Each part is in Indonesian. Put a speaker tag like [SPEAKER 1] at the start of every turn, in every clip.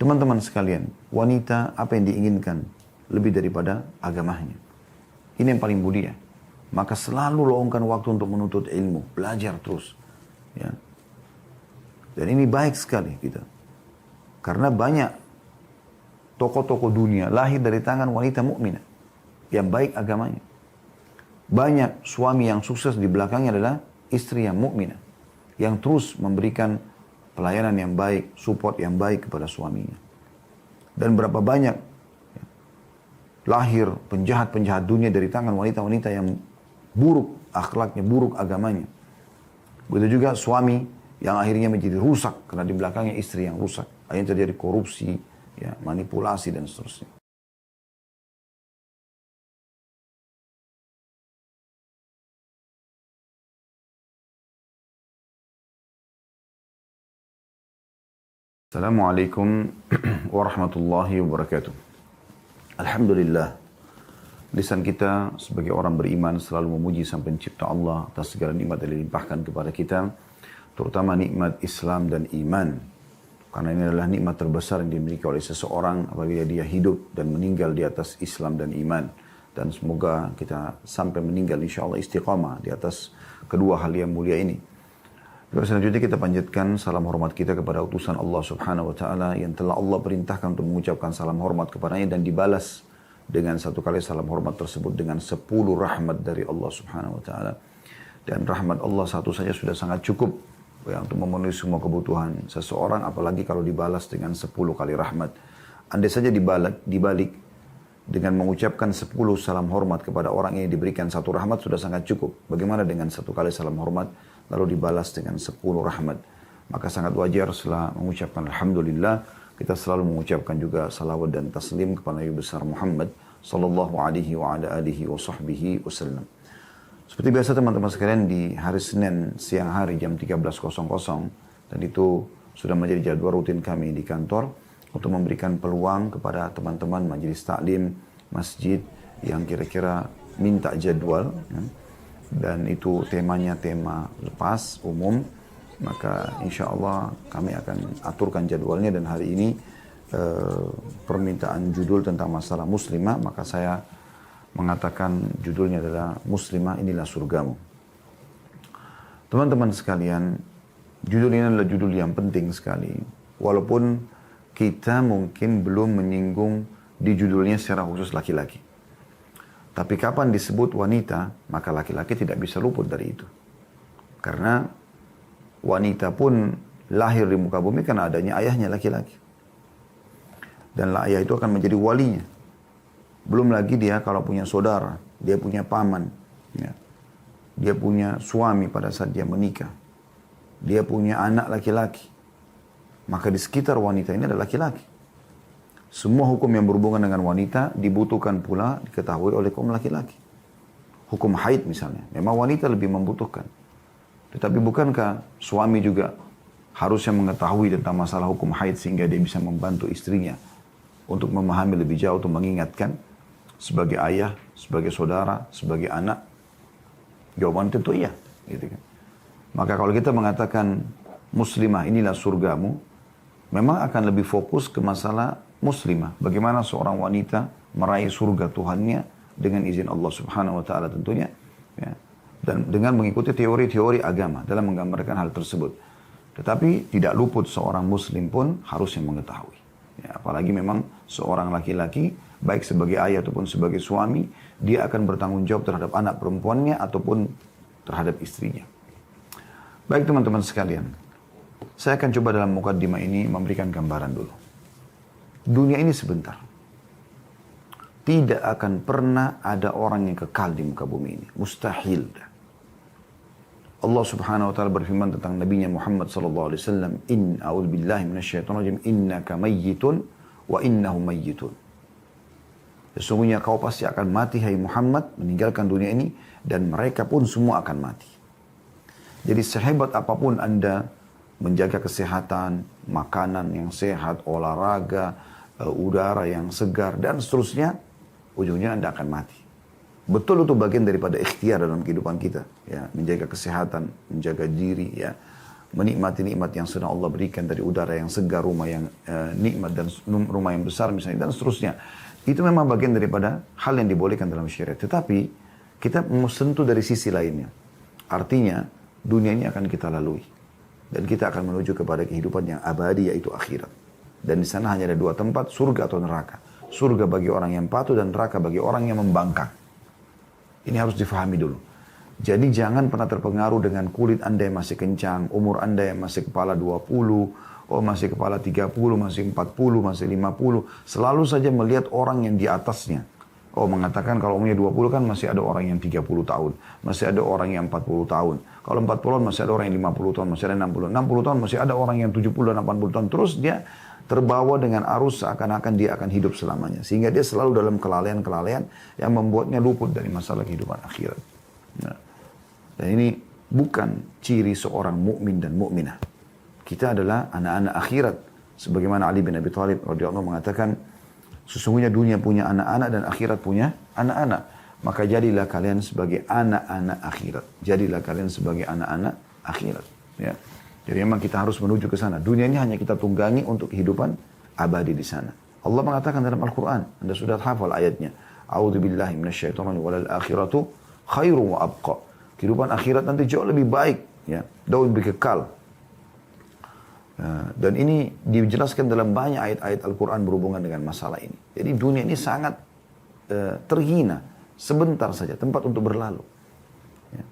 [SPEAKER 1] Teman-teman sekalian, wanita apa yang diinginkan lebih daripada agamanya. Ini yang paling mulia. Maka selalu luangkan waktu untuk menuntut ilmu, belajar terus. Ya. Dan ini baik sekali kita. Karena banyak tokoh-tokoh dunia lahir dari tangan wanita mukminah yang baik agamanya. Banyak suami yang sukses di belakangnya adalah istri yang mukminah, yang terus memberikan pelayanan yang baik, support yang baik kepada suaminya. Dan berapa banyak lahir penjahat-penjahat dunia dari tangan wanita-wanita yang buruk akhlaknya, buruk agamanya. Begitu juga suami yang akhirnya menjadi rusak karena di belakangnya istri yang rusak. Akhirnya terjadi korupsi, ya, manipulasi dan seterusnya. Assalamualaikum warahmatullahi wabarakatuh. Alhamdulillah, lisan kita sebagai orang beriman selalu memuji Sang Pencipta Allah atas segala nikmat yang dilimpahkan kepada kita, terutama nikmat Islam dan iman. Karena ini adalah nikmat terbesar yang dimiliki oleh seseorang apabila dia hidup dan meninggal di atas Islam dan iman. Dan semoga kita sampai meninggal insya Allah istiqamah di atas kedua hal yang mulia ini. Selanjutnya kita panjatkan salam hormat kita kepada utusan Allah Subhanahu wa taala yang telah Allah perintahkan untuk mengucapkan salam hormat kepadanya dan dibalas dengan satu kali salam hormat tersebut dengan 10 rahmat dari Allah Subhanahu wa taala. Dan rahmat Allah satu saja sudah sangat cukup ya, untuk memenuhi semua kebutuhan seseorang, apalagi kalau dibalas dengan 10 kali rahmat. Andai saja dibalik dengan mengucapkan 10 salam hormat kepada orang yang diberikan satu rahmat sudah sangat cukup. Bagaimana dengan satu kali salam hormat lalu dibalas dengan 10 rahmat? Maka sangat wajar setelah mengucapkan Alhamdulillah, kita selalu mengucapkan juga salawat dan taslim kepada Nabi besar Muhammad sallallahu alaihi wa ala alihi wa sahbihi wasallam. Seperti biasa teman-teman sekalian, di hari Senin siang hari jam 13.00, dan itu sudah menjadi jadwal rutin kami di kantor untuk memberikan peluang kepada teman-teman majelis taklim masjid yang kira-kira minta jadwal, ya. Dan itu temanya tema lepas umum, maka insya Allah kami akan aturkan jadwalnya. Dan hari ini permintaan judul tentang masalah muslimah, maka saya mengatakan judulnya adalah Muslimah Inilah Surgamu. Teman-teman sekalian, judul ini adalah judul yang penting sekali, walaupun kita mungkin belum menyinggung di judulnya secara khusus laki-laki. Tapi kapan disebut wanita, maka laki-laki tidak bisa luput dari itu. Karena wanita pun lahir di muka bumi karena adanya ayahnya laki-laki. Dan ayah itu akan menjadi walinya. Belum lagi dia kalau punya saudara, dia punya paman, ya. Dia punya suami pada saat dia menikah. Dia punya anak laki-laki. Maka di sekitar wanita ini ada laki-laki. Semua hukum yang berhubungan dengan wanita dibutuhkan pula diketahui oleh kaum laki-laki. Hukum haid misalnya, memang wanita lebih membutuhkan. Tetapi bukankah suami juga harusnya mengetahui tentang masalah hukum haid sehingga dia bisa membantu istrinya untuk memahami lebih jauh, untuk mengingatkan sebagai ayah, sebagai saudara, sebagai anak? Jawaban tentu iya. Gitu kan. Maka kalau kita mengatakan muslimah inilah surgamu, memang akan lebih fokus ke masalah muslimah. Bagaimana seorang wanita meraih surga Tuhannya dengan izin Allah Subhanahu wa taala tentunya, ya. Dan dengan mengikuti teori-teori agama dalam menggambarkan hal tersebut. Tetapi tidak luput seorang muslim pun harusnya mengetahui. Ya, apalagi memang seorang laki-laki, baik sebagai ayah ataupun sebagai suami, dia akan bertanggung jawab terhadap anak perempuannya ataupun terhadap istrinya. Baik teman-teman sekalian, saya akan coba dalam mukaddimah ini memberikan gambaran dulu. Dunia ini sebentar. Tidak akan pernah ada orang yang kekal di muka bumi ini. Mustahil. Allah Subhanahu wa taala berfirman tentang nabinya Muhammad sallallahu alaihi wasallam, "In a'udzubillahi minasyaitonir rajim, innaka mayyitun wa innahum mayyitun." Sesungguhnya kau pasti akan mati hai Muhammad, meninggalkan dunia ini, dan mereka pun semua akan mati. Jadi sehebat apapun Anda menjaga kesehatan, makanan yang sehat, olahraga, udara yang segar, dan seterusnya, ujungnya Anda akan mati. Betul itu bagian daripada ikhtiar dalam kehidupan kita, ya, menjaga kesehatan, menjaga diri, ya, menikmati nikmat yang sudah Allah berikan dari udara yang segar, rumah yang nikmat dan rumah yang besar misalnya dan seterusnya. Itu memang bagian daripada hal yang dibolehkan dalam syariat. Tetapi kita mau sentuh dari sisi lainnya. Artinya dunia ini akan kita lalui dan kita akan menuju kepada kehidupan yang abadi yaitu akhirat. Dan di sana hanya ada dua tempat, surga atau neraka. Surga bagi orang yang patuh dan neraka bagi orang yang membangkang. Ini harus difahami dulu. Jadi jangan pernah terpengaruh dengan kulit Anda yang masih kencang, umur Anda yang masih kepala 20, masih kepala 30, masih 40, masih 50. Selalu saja melihat orang yang di atasnya. Mengatakan kalau umurnya 20 kan masih ada orang yang 30 tahun. Masih ada orang yang 40 tahun. Kalau 40 masih ada orang yang 50 tahun, masih ada 60. 60 tahun masih ada orang yang 70 dan 80 tahun. Terus dia terbawa dengan arus seakan-akan dia akan hidup selamanya. Sehingga dia selalu dalam kelalaian-kelalaian yang membuatnya luput dari masalah kehidupan akhirat. Nah, dan ini bukan ciri seorang mukmin dan mukminah. Kita adalah anak-anak akhirat. Sebagaimana Ali bin Abi Thalib radhiyallahu mengatakan, sesungguhnya dunia punya anak-anak dan akhirat punya anak-anak. Maka jadilah kalian sebagai anak-anak akhirat. Jadilah kalian sebagai anak-anak akhirat. Ya. Jadi memang kita harus menuju ke sana. Dunia ini hanya kita tunggangi untuk kehidupan abadi di sana. Allah mengatakan dalam Al-Quran, Anda sudah hafal ayatnya. A'udzubillahi minasyaitonir wal akhiratu khairu wa abqa. Kehidupan akhirat nanti jauh lebih baik, ya, jauh lebih kekal. Dan ini dijelaskan dalam banyak ayat-ayat Al-Quran berhubungan dengan masalah ini. Jadi dunia ini sangat terhina, sebentar saja, tempat untuk berlalu. Ya.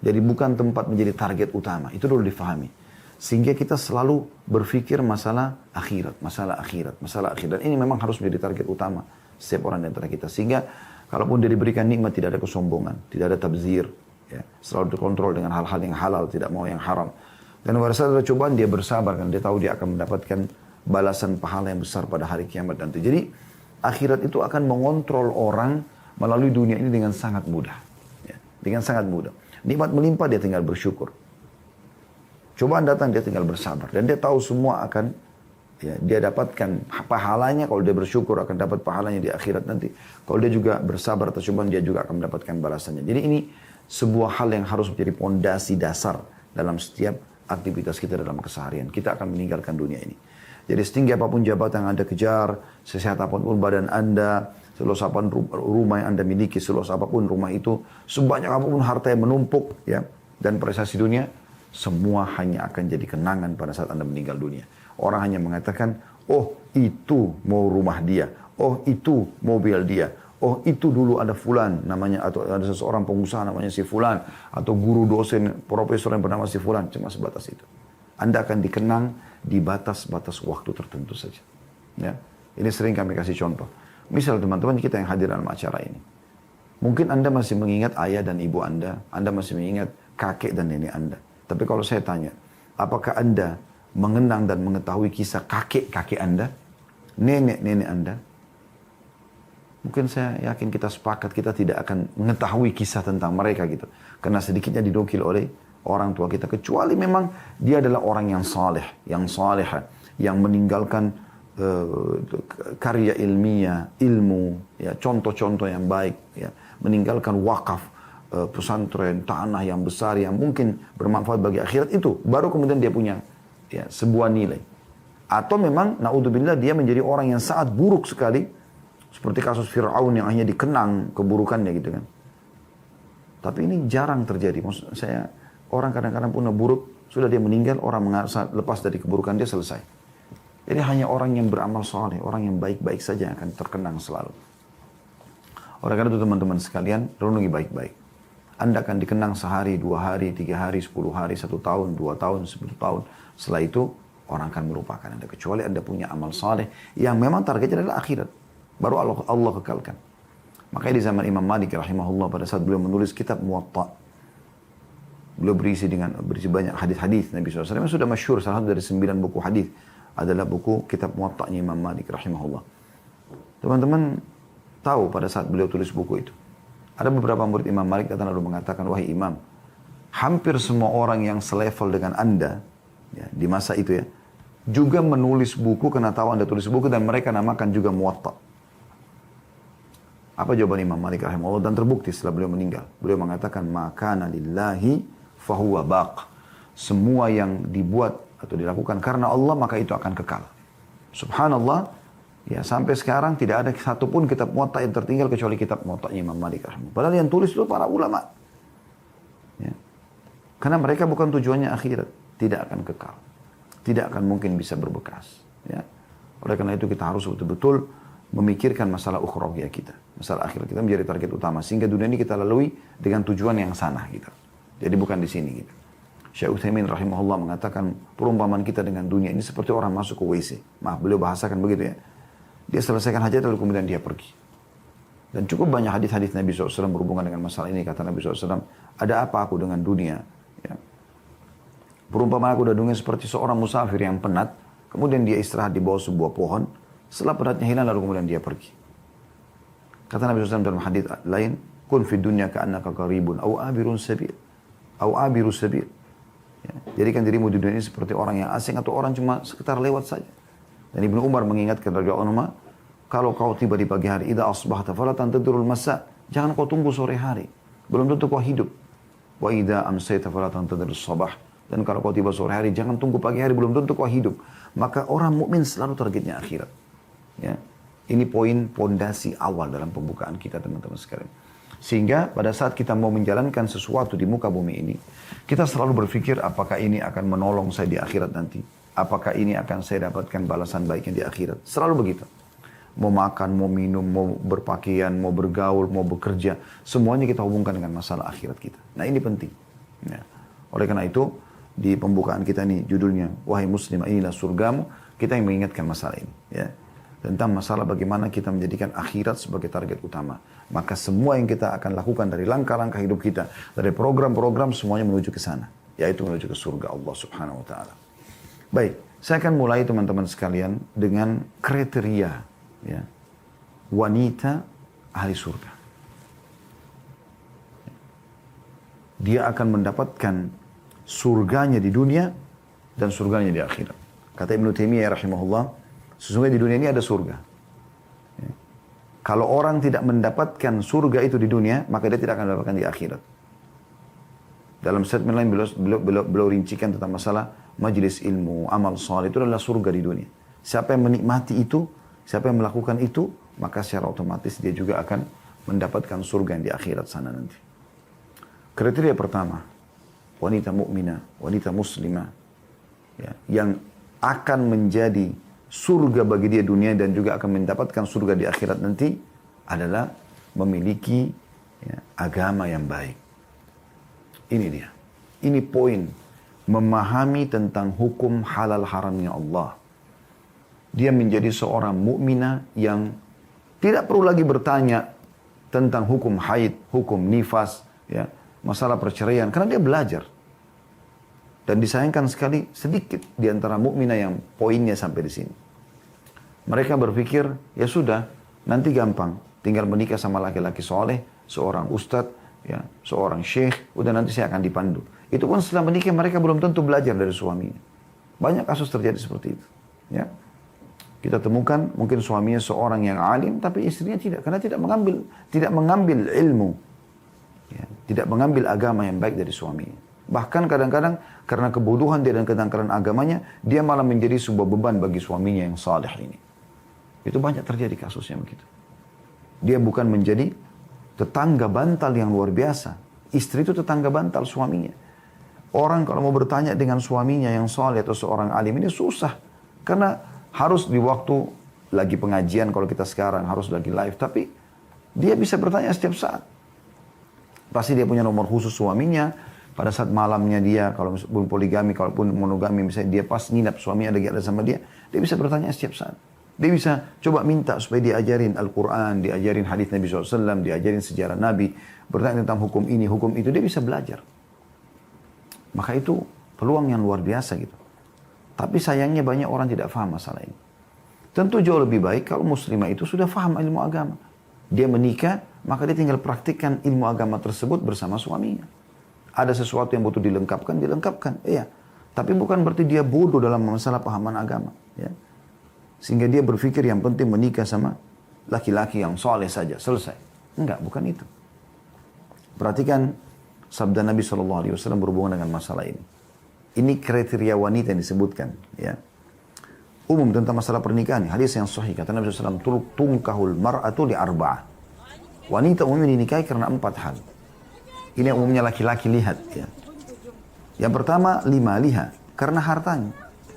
[SPEAKER 1] Jadi bukan tempat menjadi target utama, itu dulu difahami. Sehingga kita selalu berpikir masalah akhirat, masalah akhirat, masalah akhirat. Dan ini memang harus menjadi target utama setiap orang di antara kita. Sehingga kalaupun dia diberikan nikmat, tidak ada kesombongan, tidak ada tabzir, ya, selalu dikontrol dengan hal-hal yang halal, tidak mau yang haram. Dan pada saat ada cobaan dia bersabar, kan dia tahu dia akan mendapatkan balasan pahala yang besar pada hari kiamat nanti. Jadi akhirat itu akan mengontrol orang melalui dunia ini dengan sangat mudah, ya, dengan sangat mudah. Nikmat melimpah dia tinggal bersyukur. Cobaan datang dia tinggal bersabar dan dia tahu semua akan, ya, dia dapatkan pahalanya. Kalau dia bersyukur akan dapat pahalanya di akhirat nanti. Kalau dia juga bersabar atas cobaan, dia juga akan mendapatkan balasannya. Jadi ini sebuah hal yang harus menjadi pondasi dasar dalam setiap aktivitas kita dalam keseharian. Kita akan meninggalkan dunia ini. Jadi setinggi apapun jabatan yang Anda kejar, sesehat apapun badan Anda, seluas apapun rumah yang Anda miliki, seluas apapun rumah itu, sebanyak apapun harta yang menumpuk, ya, dan prestasi dunia, semua hanya akan jadi kenangan pada saat Anda meninggal dunia. Orang hanya mengatakan, oh itu mau rumah dia, oh itu mobil dia, oh itu dulu ada fulan namanya, atau ada seseorang pengusaha namanya si fulan, atau guru dosen profesor yang bernama si fulan. Cuma sebatas itu. Anda akan dikenang di batas-batas waktu tertentu saja. Ya. Ini sering kami kasih contoh. Misal teman-teman kita yang hadir dalam acara ini. Mungkin Anda masih mengingat ayah dan ibu Anda masih mengingat kakek dan nenek Anda. Tapi kalau saya tanya, apakah Anda mengenang dan mengetahui kisah kakek-kakek Anda, nenek-nenek Anda? Mungkin saya yakin kita sepakat kita tidak akan mengetahui kisah tentang mereka gitu. Karena sedikitnya didokil oleh orang tua kita. Kecuali memang dia adalah orang yang saleh, yang salehah, yang meninggalkan karya ilmiah, ilmu, ya, contoh-contoh yang baik, ya, meninggalkan wakaf, pesantren, tanah yang besar yang mungkin bermanfaat bagi akhirat, itu baru kemudian dia punya, ya, sebuah nilai. Atau memang naudzubillah dia menjadi orang yang sangat buruk sekali, seperti kasus Fir'aun yang hanya dikenang keburukannya gitu kan. Tapi ini jarang terjadi. Maksud saya, orang kadang-kadang punya buruk, sudah dia meninggal, orang lepas dari keburukan dia, selesai. Jadi hanya orang yang beramal saleh, orang yang baik-baik saja yang akan terkenang selalu. Oleh karena itu teman-teman sekalian, renungi baik-baik. Anda akan dikenang sehari, 2 hari, 3 hari, 10 hari, 1 tahun, 2 tahun, 10 tahun. Setelah itu, orang akan melupakan Anda. Kecuali Anda punya amal saleh yang memang targetnya adalah akhirat. Baru Allah kekalkan. Makanya di zaman Imam Malik rahimahullah, pada saat beliau menulis kitab Muwatta, beliau berisi banyak hadis-hadis Nabi SAW. Yang sudah masyhur, salah satu dari 9 buku hadis adalah buku kitab Muwatta'nya Imam Malik rahimahullah. Teman-teman tahu pada saat beliau tulis buku itu, ada beberapa murid Imam Malik datang lalu mengatakan, wahai Imam, hampir semua orang yang selevel dengan Anda, ya, di masa itu, ya, juga menulis buku karena tahu Anda tulis buku, dan mereka namakan juga Muwatta. Apa jawaban Imam Malik rahimahullah? Dan terbukti setelah beliau meninggal. Beliau mengatakan, makana lillahi fahuwa baq. semua yang dibuat atau dilakukan karena Allah, maka itu akan kekal. Subhanallah, ya sampai sekarang tidak ada satupun kitab Muwatta yang tertinggal kecuali kitab Muwatta'nya Imam Malik rahimahullah. Padahal yang tulis itu para ulama. Ya. Karena mereka bukan tujuannya akhirat, tidak akan kekal. Tidak akan mungkin bisa berbekas. Ya. Oleh karena itu kita harus betul-betul memikirkan masalah ukhrawiyah kita. Masalah akhirat kita menjadi target utama. Sehingga dunia ini kita lalui dengan tujuan yang sana gitu. Jadi bukan di sini gitu. Syekh Utsaimin rahimahullah mengatakan perumpamaan kita dengan dunia ini seperti orang masuk ke WC. Maaf, beliau bahasakan begitu ya. Dia selesaikan hajat lalu kemudian dia pergi. Dan cukup banyak hadis-hadis Nabi SAW berhubungan dengan masalah ini. Kata Nabi SAW, ada apa aku dengan dunia? Ya. Perumpamaan aku dengan dunia seperti seorang musafir yang penat. Kemudian dia istirahat di bawah sebuah pohon. Setelah penatnya hilang lalu kemudian dia pergi. Kata Nabi SAW dalam hadis lain, kun fid dunya ka'annaka qaribun au abirun sabil. Au abiru sabil. Ya, jadikan dirimu di dunia ini seperti orang yang asing atau orang cuma sekitar lewat saja. Dan Ibnu Umar mengingatkan radhiyallahu anhu, kalau kau tiba di pagi hari, idza asbahta fala tantadhirul masa, jangan kau tunggu sore hari. Belum tentu kau hidup. Wa idza amsayta fala tantadhirus sabah. Dan kalau kau tiba sore hari, jangan tunggu pagi hari, belum tentu kau hidup. Maka orang mukmin selalu targetnya akhirat. Ya. Ini poin pondasi awal dalam pembukaan kita teman-teman sekalian. Sehingga pada saat kita mau menjalankan sesuatu di muka bumi ini, kita selalu berpikir apakah ini akan menolong saya di akhirat nanti. Apakah ini akan saya dapatkan balasan baiknya di akhirat. Selalu begitu. Mau makan, mau minum, mau berpakaian, mau bergaul, mau bekerja. Semuanya kita hubungkan dengan masalah akhirat kita. Nah ini penting. Ya. Oleh karena itu, di pembukaan kita ini judulnya, wahai muslim inilah surgamu. Kita yang mengingatkan masalah ini. Ya. Tentang masalah bagaimana kita menjadikan akhirat sebagai target utama. Maka semua yang kita akan lakukan dari langkah-langkah hidup kita, dari program-program semuanya menuju ke sana, yaitu menuju ke surga Allah Subhanahu wa taala. Baik, saya akan mulai teman-teman sekalian dengan kriteria ya, wanita ahli surga. Dia akan mendapatkan surganya di dunia dan surganya di akhirat. Kata Ibnu Taimiyah rahimahullah, sesungguhnya di dunia ini ada surga. Ya. Kalau orang tidak mendapatkan surga itu di dunia, maka dia tidak akan mendapatkan di akhirat. Dalam statement lain beliau rincikan tentang masalah majelis ilmu, amal saleh itu adalah surga di dunia. Siapa yang menikmati itu, siapa yang melakukan itu, maka secara otomatis dia juga akan mendapatkan surga yang di akhirat sana nanti. Kriteria pertama, wanita mukminah, wanita muslimah, ya, yang akan menjadi surga bagi dia dunia dan juga akan mendapatkan surga di akhirat nanti adalah memiliki ya, agama yang baik. Ini dia. Ini poin. Memahami tentang hukum halal haramnya Allah. Dia menjadi seorang mukminah yang tidak perlu lagi bertanya tentang hukum haid, hukum nifas, ya, masalah perceraian. Karena dia belajar. Dan disayangkan sekali sedikit di antara mukminah yang poinnya sampai di sini. Mereka berpikir, ya sudah, nanti gampang. Tinggal menikah sama laki-laki soleh, seorang ustadz, ya, seorang syekh, udah nanti saya akan dipandu. Itu pun setelah menikah mereka belum tentu belajar dari suaminya. Banyak kasus terjadi seperti itu. Ya. Kita temukan mungkin suaminya seorang yang alim, tapi istrinya tidak. Karena tidak mengambil ilmu. Ya, tidak mengambil agama yang baik dari suaminya. Bahkan kadang-kadang karena kebodohan dia dan kedangkalan agamanya, dia malah menjadi sebuah beban bagi suaminya yang saleh ini. Itu banyak terjadi kasusnya begitu. Dia bukan menjadi tetangga bantal yang luar biasa. Istri itu tetangga bantal suaminya. Orang kalau mau bertanya dengan suaminya yang saleh atau seorang alim ini susah. Karena harus di waktu lagi pengajian kalau kita sekarang, harus lagi live. Tapi dia bisa bertanya setiap saat. Pasti dia punya nomor khusus suaminya. Pada saat malamnya dia, kalau pun poligami, kalaupun monogami, misalnya dia pas nginap suaminya lagi ada sama dia bisa bertanya setiap saat. Dia bisa coba minta supaya diajarin Al-Quran, diajarin hadis Nabi SAW, diajarin sejarah Nabi, bertanya tentang hukum ini, hukum itu, dia bisa belajar. Maka itu peluang yang luar biasa gitu. Tapi sayangnya banyak orang tidak faham masalah ini. Tentu jauh lebih baik kalau muslimah itu sudah faham ilmu agama. Dia menikah, maka dia tinggal praktikkan ilmu agama tersebut bersama suaminya. Ada sesuatu yang butuh dilengkapkan, iya. Tapi bukan berarti dia bodoh dalam masalah pahaman agama. Ya. Sehingga dia berpikir yang penting menikah sama laki-laki yang soleh saja, selesai. Enggak, bukan itu. Perhatikan sabda Nabi SAW berhubungan dengan masalah ini. Ini kriteria wanita yang disebutkan. Ya. Umum tentang masalah pernikahan. Hadis yang sahih. Kata Nabi SAW, tungkahul mar'atu li arba'ah. Wanita umumnya dinikahi karena 4 hal. Ini yang umumnya laki-laki lihat. Ya. Yang pertama, liha. Karena hartanya.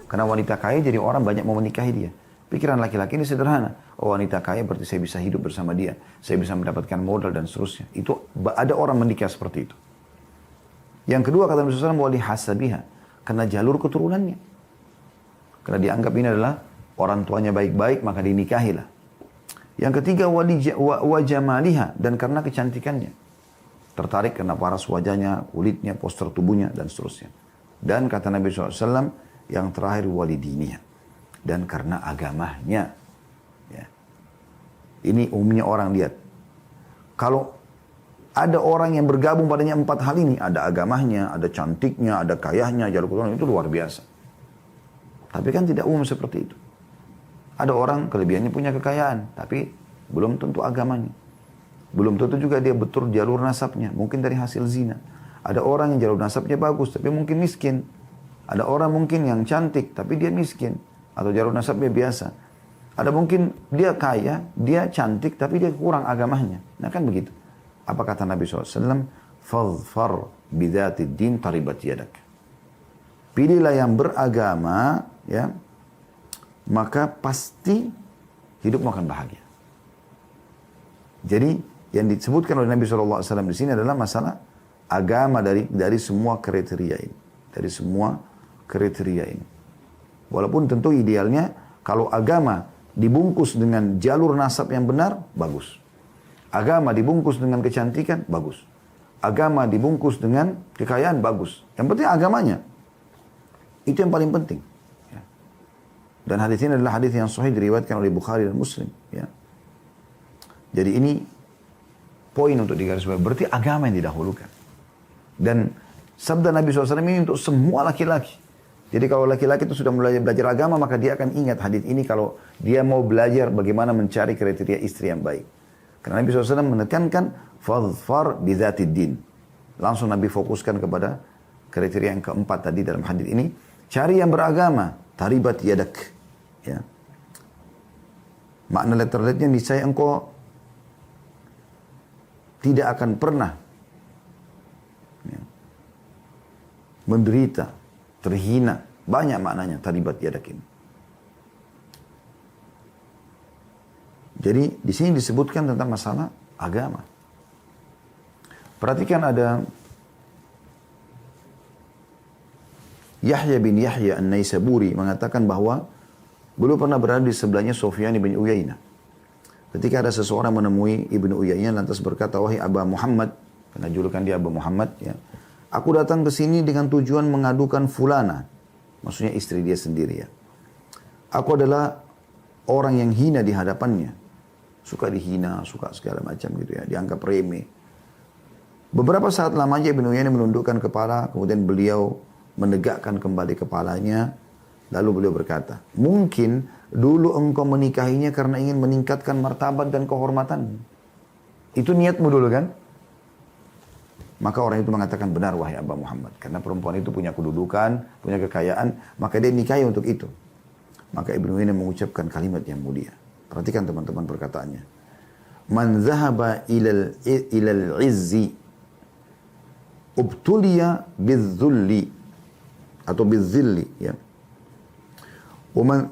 [SPEAKER 1] Karena wanita kaya jadi orang banyak mau menikahi dia. Pikiran laki-laki ini sederhana. Oh, wanita kaya berarti saya bisa hidup bersama dia. Saya bisa mendapatkan modal dan seterusnya. Itu ada orang menikah seperti itu. Yang kedua kata Nabi SAW, wali hasabiha. Karena jalur keturunannya. Karena dianggap ini adalah orang tuanya baik-baik, maka dinikahilah. Yang ketiga, wajamaliha. Dan karena kecantikannya. Tertarik karena paras wajahnya, kulitnya, postur tubuhnya, dan seterusnya. Dan kata Nabi SAW, yang terakhir walidiniha. Dan karena agamanya. Ya. Ini umumnya orang lihat. Kalau ada orang yang bergabung padanya 4 hal ini, ada agamanya, ada cantiknya, ada kayahnya, jalur keturunan, itu luar biasa. Tapi kan tidak umum seperti itu. Ada orang kelebihannya punya kekayaan, tapi belum tentu agamanya. Belum tentu juga dia betul jalur nasabnya, mungkin dari hasil zina. Ada orang yang jalur nasabnya bagus, tapi mungkin miskin. Ada orang mungkin yang cantik, tapi dia miskin. Atau jalur nasabnya biasa. Ada mungkin dia kaya, dia cantik, tapi dia kurang agamanya. Nah kan begitu. Apa kata Nabi SAW? Fadfar bidhatid din taribat yadak. Pilihlah yang beragama, ya, maka pasti hidupmu akan bahagia. Jadi yang disebutkan oleh Nabi SAW di sini adalah masalah agama dari semua kriteria ini. Dari semua kriteria ini. Walaupun tentu idealnya kalau agama dibungkus dengan jalur nasab yang benar, bagus. Agama dibungkus dengan kecantikan, bagus. Agama dibungkus dengan kekayaan, bagus. Yang penting agamanya. Itu yang paling penting. Ya. Dan hadis ini adalah hadis yang sahih diriwayatkan oleh Bukhari dan Muslim. Ya. Jadi ini poin untuk digarisbawahi. Berarti agama yang didahulukan. Dan sabda Nabi SAW ini untuk semua laki-laki. Jadi kalau laki-laki itu sudah mulai belajar agama, maka dia akan ingat hadis ini kalau dia mau belajar bagaimana mencari kriteria istri yang baik. Karena Nabi SAW menekankan, fadfar bidhatid din. Langsung Nabi fokuskan kepada kriteria yang keempat tadi dalam hadis ini. Cari yang beragama, taribat yadak. Ya. Makna letter-letternya, niscaya engkau tidak akan pernah menderita, terhina. Banyak maknanya taribat yadak ini. Jadi di sini disebutkan tentang masalah agama. Perhatikan ada Yahya bin Yahya An-Naisaburi mengatakan bahwa beliau pernah berada di sebelahnya Sufyan bin Uyainah. Ketika ada seseorang menemui Ibnu Uyainah lantas berkata, wahai Aba Muhammad, karena julukan dia Aba Muhammad, ya, aku datang ke sini dengan tujuan mengadukan fulana, maksudnya istri dia sendiri ya. Aku adalah orang yang hina di hadapannya, suka dihina, suka segala macam gitu ya, dianggap remeh. Beberapa saat lamanya Ibnu Uyainah menundukkan kepala, kemudian beliau menegakkan kembali kepalanya, lalu beliau berkata, mungkin dulu engkau menikahinya karena ingin meningkatkan martabat dan kehormatan. Itu niatmu dulu kan? Maka orang itu mengatakan, benar wahai Aba Muhammad. Karena perempuan itu punya kedudukan, punya kekayaan, maka dia nikahi untuk itu. Maka Ibnu Uyainah mengucapkan kalimat yang mulia. Perhatikan teman-teman perkataannya. Man zahaba ilal izzi ubtuliya bizzulli atau bizzilli ya.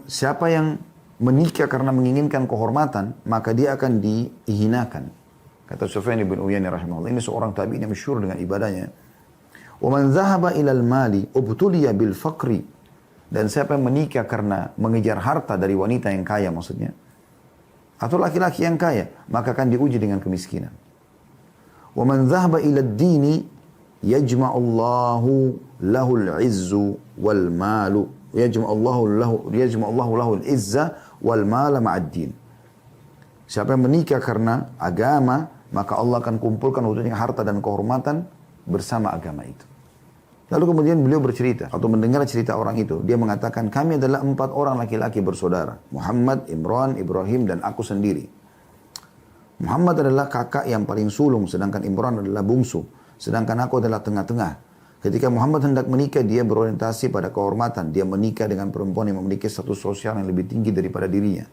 [SPEAKER 1] Siapa yang menikah karena menginginkan kehormatan, maka dia akan dihinakan. Kata Sufyan bin Uyainah rahimahullah, ini seorang tabi'in yang masyhur dengan ibadahnya. Wa man zahaba ilal mali ubtuliya bil faqri. Dan siapa yang menikah karena mengejar harta dari wanita yang kaya maksudnya, atau laki-laki yang kaya, maka akan diuji dengan kemiskinan. Wa man zahaba ilad dini yajma'ullahu lahul izzu wal malu. Yajma'ullahu lahul izza wal mala ma'ad-din. Siapa yang menikah karena agama, maka Allah akan kumpulkan untuknya harta dan kehormatan bersama agama itu. Lalu kemudian beliau bercerita atau mendengar cerita orang itu. Dia mengatakan, kami adalah 4 orang laki-laki bersaudara. Muhammad, Imran, Ibrahim, dan aku sendiri. Muhammad adalah kakak yang paling sulung, sedangkan Imran adalah bungsu. Sedangkan aku adalah tengah-tengah. Ketika Muhammad hendak menikah, dia berorientasi pada kehormatan. Dia menikah dengan perempuan yang memiliki status sosial yang lebih tinggi daripada dirinya.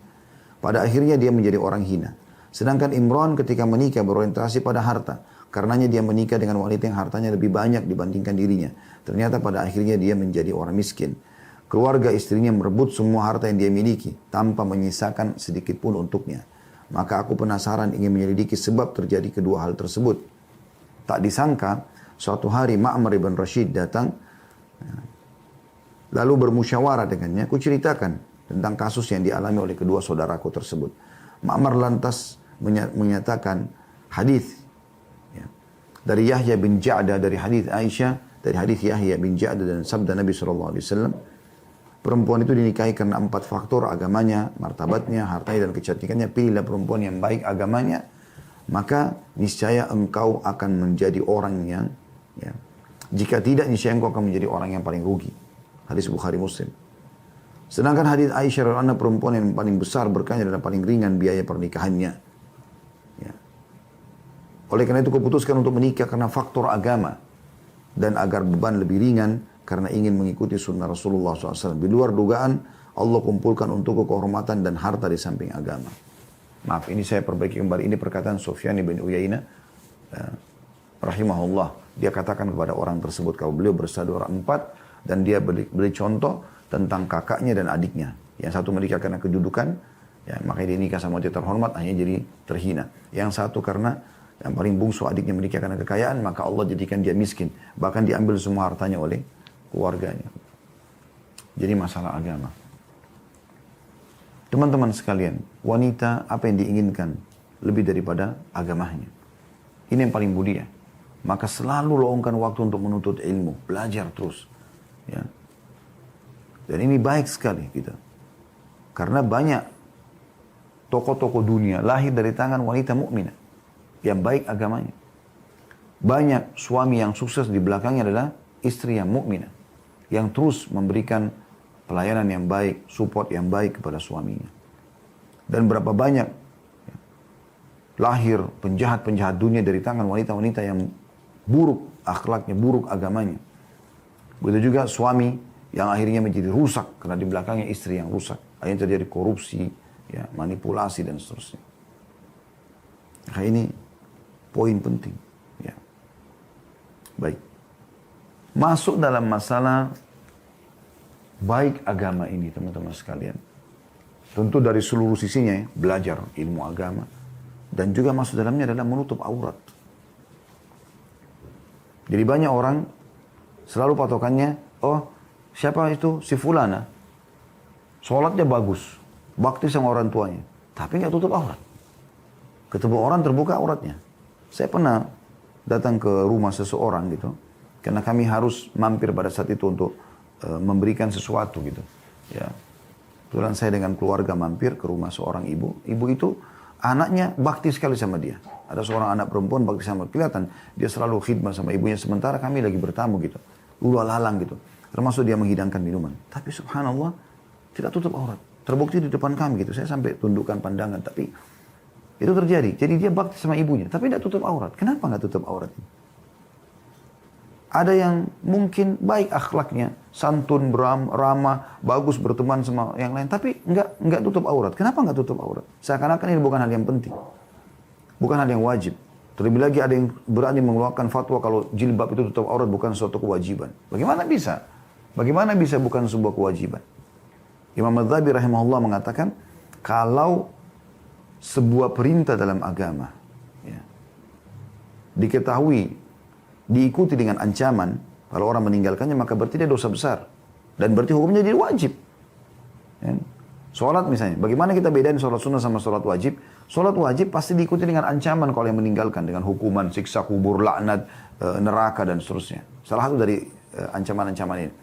[SPEAKER 1] Pada akhirnya dia menjadi orang hina. Sedangkan Imran ketika menikah berorientasi pada harta. Karenanya dia menikah dengan wanita yang hartanya lebih banyak dibandingkan dirinya. Ternyata pada akhirnya dia menjadi orang miskin. Keluarga istrinya merebut semua harta yang dia miliki tanpa menyisakan sedikit pun untuknya. Maka aku penasaran ingin menyelidiki sebab terjadi kedua hal tersebut. Tak disangka, suatu hari Ma'mar ibn Rashid datang, lalu bermusyawarah dengannya. Aku ceritakan tentang kasus yang dialami oleh kedua saudaraku tersebut. Ma'mar lantas menyatakan hadis dari Yahya bin Ja'da, dari hadis Aisyah, dari hadis Yahya bin Ja'da dan sabda Nabi SAW. Perempuan itu dinikahi karena 4 faktor: agamanya, martabatnya, hartanya, dan kecantikannya. Pilihlah perempuan yang baik agamanya, maka niscaya engkau akan menjadi orang yang, jika tidak niscaya engkau akan menjadi orang yang paling rugi. Hadis Bukhari Muslim. Sedangkan hadis Aisyah radhiyallahu anha, perempuan yang paling besar berkahnya dan paling ringan biaya pernikahannya. Ya. Oleh karena itu keputuskan untuk menikah karena faktor agama dan agar beban lebih ringan karena ingin mengikuti sunnah Rasulullah SAW. Di luar dugaan, Allah kumpulkan untukku kehormatan dan harta di samping agama. Maaf, ini saya perbaiki kembali. Ini perkataan Sufyan bin Uyainah rahimahullah. Dia katakan kepada orang tersebut, kalau beliau bersaudara 4 dan dia beri contoh tentang kakaknya dan adiknya. Yang satu menikah karena kedudukan, ya, makanya dia nikah sama wanita terhormat, hanya jadi terhina. Yang satu karena yang paling bungsu adiknya menikah karena kekayaan, maka Allah jadikan dia miskin. Bahkan diambil semua hartanya oleh keluarganya. Jadi masalah agama. Teman-teman sekalian, wanita apa yang diinginkan lebih daripada agamanya. Ini yang paling mulia. Maka selalu luangkan waktu untuk menuntut ilmu, belajar terus. Ya. Dan ini baik sekali kita. Karena banyak tokoh-tokoh dunia lahir dari tangan wanita mukminah yang baik agamanya. Banyak suami yang sukses di belakangnya adalah istri yang mukminah, yang terus memberikan pelayanan yang baik, support yang baik kepada suaminya. Dan berapa banyak lahir penjahat-penjahat dunia dari tangan wanita-wanita yang buruk akhlaknya, buruk agamanya. Begitu juga suami yang akhirnya menjadi rusak karena di belakangnya istri yang rusak. Akhirnya terjadi korupsi, ya, manipulasi dan seterusnya. Nah, ini poin penting. Ya. Baik. Masuk dalam masalah baik agama ini, teman-teman sekalian. Tentu dari seluruh sisinya, ya, belajar ilmu agama. Dan juga masuk dalamnya adalah menutup aurat. Jadi banyak orang selalu patokannya, oh siapa itu? Si fulana. Sholatnya bagus. Bakti sama orang tuanya. Tapi nggak tutup aurat. Ketemu orang terbuka auratnya. Saya pernah datang ke rumah seseorang gitu. Karena kami harus mampir pada saat itu untuk memberikan sesuatu gitu. Ya. Kebetulan saya dengan keluarga mampir ke rumah seorang ibu. Ibu itu anaknya bakti sekali sama dia. Ada seorang anak perempuan bakti sama, kelihatan dia selalu khidmat sama ibunya. Sementara kami lagi bertamu gitu. Ulu lalang gitu. Termasuk dia menghidangkan minuman. Tapi subhanallah tidak tutup aurat. Terbukti di depan kami gitu. Saya sampai tundukkan pandangan. Tapi itu terjadi. Jadi dia bakti sama ibunya. Tapi tidak tutup aurat. Kenapa nggak tutup aurat? Ada yang mungkin baik akhlaknya. Santun, ramah, bagus berteman sama yang lain. Tapi nggak tutup aurat. Kenapa nggak tutup aurat? Seakan-akan ini bukan hal yang penting. Bukan hal yang wajib. Terlebih lagi ada yang berani mengeluarkan fatwa kalau jilbab itu tutup aurat bukan suatu kewajiban. Bagaimana bisa? Bagaimana bisa bukan sebuah kewajiban? Imam Adz-Dzahabi rahimahullah mengatakan, kalau sebuah perintah dalam agama, ya, diketahui, diikuti dengan ancaman, kalau orang meninggalkannya maka berarti dia dosa besar. Dan berarti hukumnya jadi wajib. Ya. Sholat misalnya, bagaimana kita bedain sholat sunnah sama sholat wajib? Sholat wajib pasti diikuti dengan ancaman kalau yang meninggalkan, dengan hukuman, siksa kubur, laknat, neraka dan seterusnya. Salah satu dari ancaman-ancaman ini.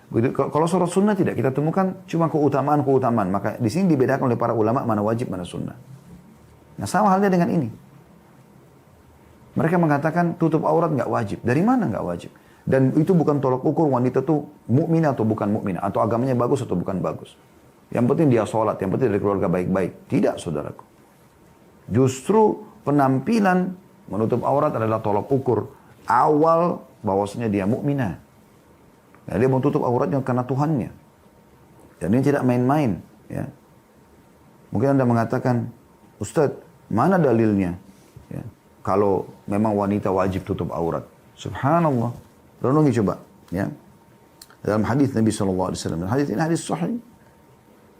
[SPEAKER 1] Begitu, kalau sholat sunnah tidak, kita temukan cuma keutamaan-keutamaan. Maka di sini dibedakan oleh para ulama mana wajib, mana sunnah. Nah sama halnya dengan ini. Mereka mengatakan tutup aurat nggak wajib. Dari mana nggak wajib? Dan itu bukan tolak ukur wanita tuh mukminah atau bukan mukminah, atau agamanya bagus atau bukan bagus. Yang penting dia sholat, yang penting dari keluarga baik-baik. Tidak, saudaraku. Justru penampilan menutup aurat adalah tolak ukur awal bahwasanya dia mukminah. Nah, dia mau tutup auratnya karena Tuhannya. Dan ini tidak main-main. Ya. Mungkin Anda mengatakan, Ustadz, mana dalilnya? Ya. Kalau memang wanita wajib tutup aurat. Subhanallah. Renungi coba. Ya. Dalam hadis Nabi SAW. Dan hadis ini hadis sahih.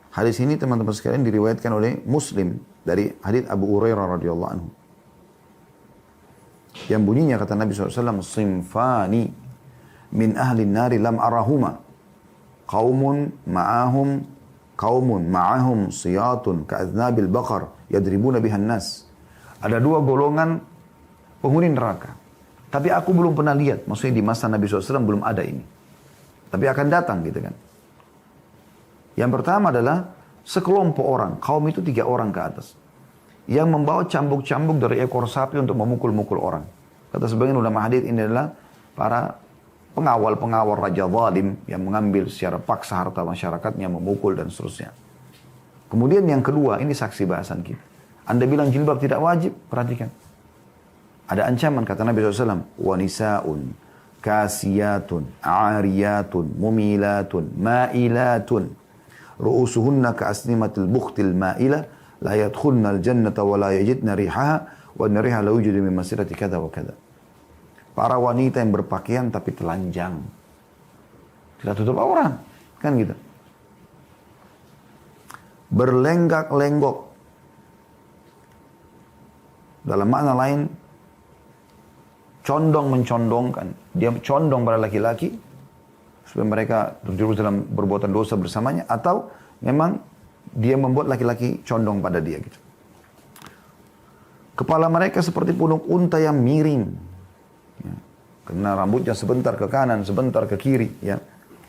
[SPEAKER 1] Hadis ini teman-teman sekalian diriwayatkan oleh Muslim dari hadis Abu Hurairah radhiyallahu anhu. Yang bunyinya kata Nabi SAW, Simfani min ahli nari lam arahuma. Qaumun ma'ahum siyatun ka'adnabil baqar yadribuna bihan nas. Ada dua golongan penghuni neraka. Tapi aku belum pernah lihat. Maksudnya di masa Nabi SAW belum ada ini. Tapi akan datang gitu kan. Yang pertama adalah sekelompok orang. Kaum itu 3 orang ke atas. Yang membawa cambuk-cambuk dari ekor sapi untuk memukul-mukul orang. Kata sebagian ulama hadis ini adalah para pengawal-pengawal raja zalim yang mengambil secara paksa harta masyarakatnya, memukul dan seterusnya. Kemudian yang kedua, ini saksi bahasan kita. Anda bilang jilbab tidak wajib, perhatikan. Ada ancaman kata Nabi SAW. Wanisa'un, kasiyatun, a'ariyatun, mumilatun, ma'ilatun. Ru'usuhunna ka'asnimatil bukhtil ma'ilah. La yadkhulna al-jannata wa la yajidna rihaha. Wa inna riha la wujudu min masirati kada wa kada. Para wanita yang berpakaian tapi telanjang. Tidak tutup aurat. Kan gitu. Berlenggak-lenggok. Dalam makna lain, condong-mencondongkan. Dia condong pada laki-laki, supaya mereka terjerumus dalam perbuatan dosa bersamanya. Atau memang dia membuat laki-laki condong pada dia gitu. Kepala mereka seperti punuk unta yang miring. Ya. Karena rambutnya sebentar ke kanan, sebentar ke kiri. Ya.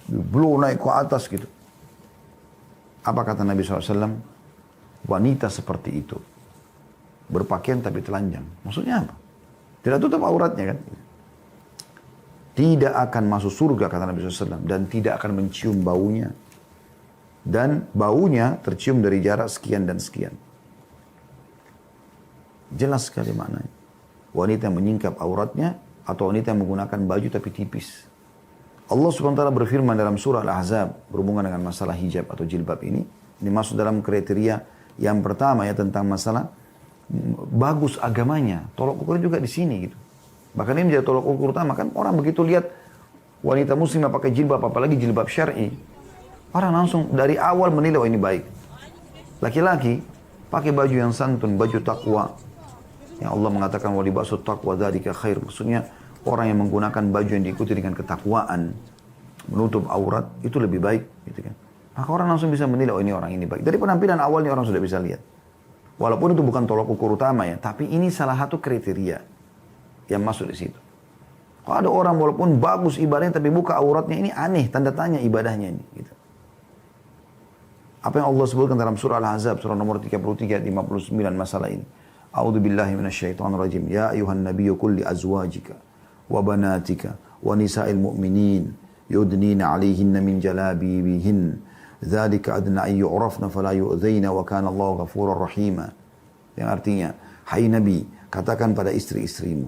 [SPEAKER 1] Blow naik ke atas gitu. Apa kata Nabi SAW? Wanita seperti itu. Berpakaian tapi telanjang. Maksudnya apa? Tidak tutup auratnya kan? Tidak akan masuk surga kata Nabi SAW. Dan tidak akan mencium baunya. Dan baunya tercium dari jarak sekian dan sekian. Jelas sekali maknanya. Wanita yang menyingkap auratnya atau wanita yang menggunakan baju tapi tipis. Allah SWT berfirman dalam surah Al-Ahzab berhubungan dengan masalah hijab atau jilbab ini. Ini masuk dalam kriteria yang pertama ya tentang masalah bagus agamanya. Tolak ukur juga di sini gitu. Bahkan ini menjadi tolak ukur utama kan orang begitu lihat wanita muslimah pakai jilbab apalagi jilbab syar'i. Orang langsung dari awal menilai oh ini baik. Laki-laki pakai baju yang santun, baju takwa. Yang Allah mengatakan wa libasu taqwa dzalika khair. Maksudnya orang yang menggunakan baju yang diikuti dengan ketakwaan, menutup aurat itu lebih baik gitu kan. Maka orang langsung bisa menilai oh ini orang ini baik. Dari penampilan awalnya orang sudah bisa lihat. Walaupun itu bukan tolak ukur utama ya, tapi ini salah satu kriteria yang masuk di situ. Kalau ada orang walaupun bagus ibadahnya tapi buka auratnya ini aneh, tanda tanya ibadahnya ini gitu. Apa yang Allah sebutkan dalam surah Al-Ahzab surah nomor 33 ayat 59 masalah ini. A'udzu billahi minasyaitonir rajim. Ya ayuhan nabiyyu qul li azwajika wa banatika wa nisa'il mu'minin yudnina 'alaihinna min jalabibihin. Dzalika adna ay yu'rafna fala yu'dzaina wa kana Allahu ghafurur rahima. Yang artinya, hai Nabi, katakan pada istri-istrimu,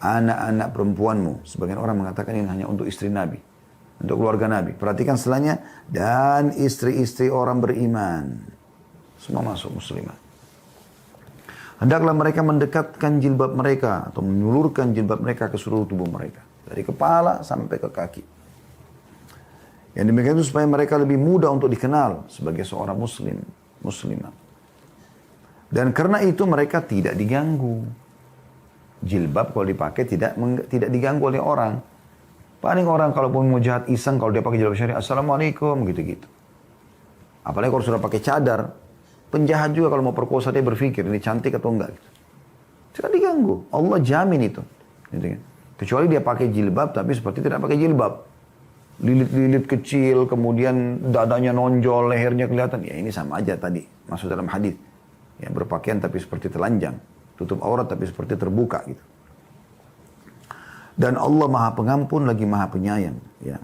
[SPEAKER 1] anak-anak perempuanmu. Sebagian orang mengatakan ini hanya untuk istri Nabi, untuk keluarga Nabi. Perhatikan setelahnya, dan istri-istri orang beriman. Semua masuk muslimah. Hendaklah mereka mendekatkan jilbab mereka atau menyulurkan jilbab mereka ke seluruh tubuh mereka. Dari kepala sampai ke kaki. Yang demikian itu supaya mereka lebih mudah untuk dikenal sebagai seorang muslim, muslimah. Dan karena itu mereka tidak diganggu. Jilbab kalau dipakai tidak diganggu oleh orang. Paling orang kalau mau jahat iseng kalau dia pakai jilbab syariah, assalamualaikum gitu-gitu. Apalagi kalau sudah pakai cadar. Penjahat juga kalau mau perkosa dia berpikir ini cantik atau enggak gitu. Tidak diganggu. Allah jamin itu. Gitu kan. Kecuali dia pakai jilbab tapi seperti tidak pakai jilbab. Lilit-lilit kecil, kemudian dadanya nonjol, lehernya kelihatan. Ya ini sama aja tadi masuk dalam hadis. Ya berpakaian tapi seperti telanjang. Tutup aurat tapi seperti terbuka gitu. Dan Allah Maha Pengampun lagi Maha Penyayang. Ya.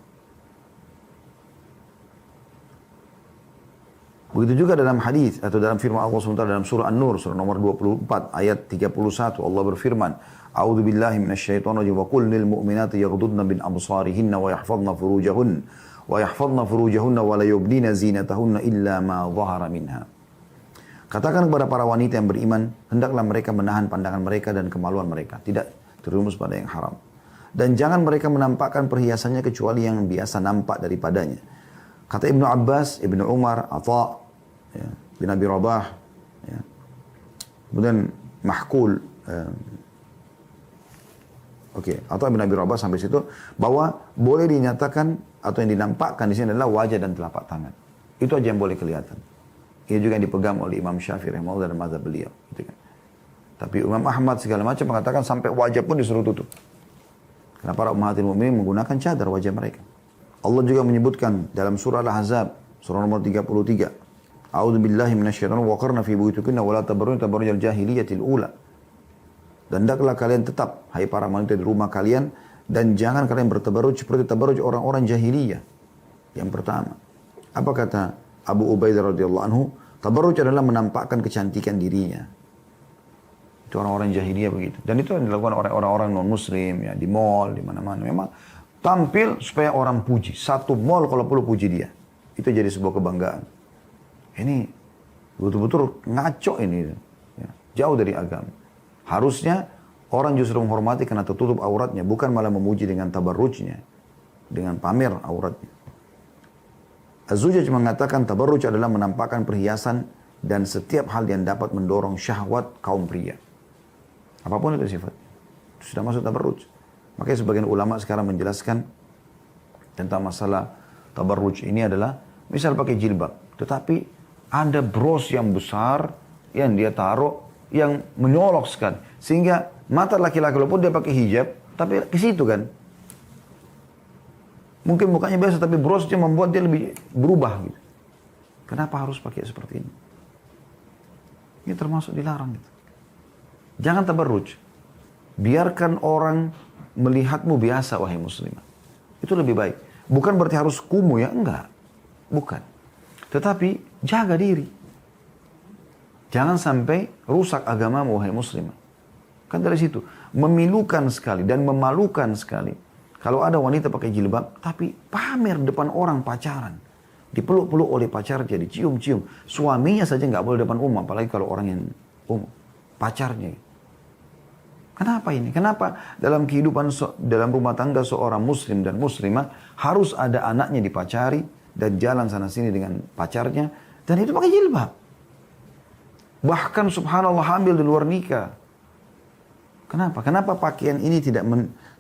[SPEAKER 1] Begitu juga dalam hadis atau dalam firman Allah SWT dalam surah An-Nur, surah nomor 24, ayat 31, Allah berfirman, A'udzu billahi minasyaitonir rajim wa qul lil mu'minati yaghdudna min absarihinna wa yahfazna furujahunna wa la yubdina zinatahunna illa ma dhahara minha. Katakan kepada para wanita yang beriman, hendaklah mereka menahan pandangan mereka dan kemaluan mereka, tidak terjerumus pada yang haram. Dan jangan mereka menampakkan perhiasannya kecuali yang biasa nampak daripadanya. Kata Ibnu Abbas, Ibnu Umar, Atha, ya, bin Abi Rabah, ya. Kemudian Mahkul, Atha bin Abi Rabah sampai situ, bahwa boleh dinyatakan atau yang dinampakkan di sini adalah wajah dan telapak tangan. Itu aja yang boleh kelihatan. Ini juga yang dipegang oleh Imam Syafi'i rahimahullah dan mazhab beliau. Gitu kan. Tapi Imam Ahmad segala macam mengatakan sampai wajah pun disuruh tutup. Karena para ummahatil mu'minin menggunakan cadar wajah mereka. Allah juga menyebutkan dalam surah Al-Ahzab, surah nomor 33. A'udzu billahi minasyaitonir wa qarna fi buyutikunna wa la tabarrujna tabarrujal jahiliyatil ula. Dan hendaklah kalian tetap, hai para wanita di rumah kalian, dan jangan kalian bertabarruj seperti tabarruj orang-orang jahiliyah. Yang pertama, apa kata Abu Ubaidah radhiyallahu anhu? Tabarruj adalah menampakkan kecantikan dirinya. Itu orang-orang jahiliyah begitu. Dan itu yang dilakukan oleh orang-orang non-muslim, ya, di mall, di mana-mana. Memang tampil supaya orang puji. Satu mall kalau perlu puji dia. Itu jadi sebuah kebanggaan. Ini betul-betul ngaco ini. Ya, jauh dari agama. Harusnya orang justru menghormati karena tertutup auratnya. Bukan malah memuji dengan tabarrujnya. Dengan pamer auratnya. Az-Zujaj mengatakan tabarruj adalah menampakkan perhiasan dan setiap hal yang dapat mendorong syahwat kaum pria. Apapun itu sifat. Itu sudah masuk tabarruj. Makanya sebagian ulama sekarang menjelaskan tentang masalah tabarruj ini adalah misal pakai jilbab. Tetapi ada bros yang besar yang dia taruh yang menyolok sekali. Sehingga mata laki-laki walaupun dia pakai hijab tapi ke situ kan. Mungkin mukanya biasa tapi brosnya membuat dia lebih berubah gitu. Kenapa harus pakai seperti ini? Ini termasuk dilarang gitu. Jangan tabarruj. Biarkan orang melihatmu biasa wahai muslimah. Itu lebih baik. Bukan berarti harus kumuh ya, enggak. Bukan. Tetapi jaga diri. Jangan sampai rusak agamamu wahai muslimah. Kan dari situ. Memilukan sekali dan memalukan sekali. Kalau ada wanita pakai jilbab, tapi pamer depan orang pacaran. Dipeluk-peluk oleh pacar, jadi cium-cium. Suaminya saja nggak boleh depan umum, apalagi kalau orang yang umum. Pacarnya. Kenapa ini? Kenapa dalam kehidupan, dalam rumah tangga seorang muslim dan muslimah, harus ada anaknya dipacari, dan jalan sana-sini dengan pacarnya, dan itu pakai jilbab. Bahkan subhanallah hamil di luar nikah. Kenapa? Kenapa pakaian ini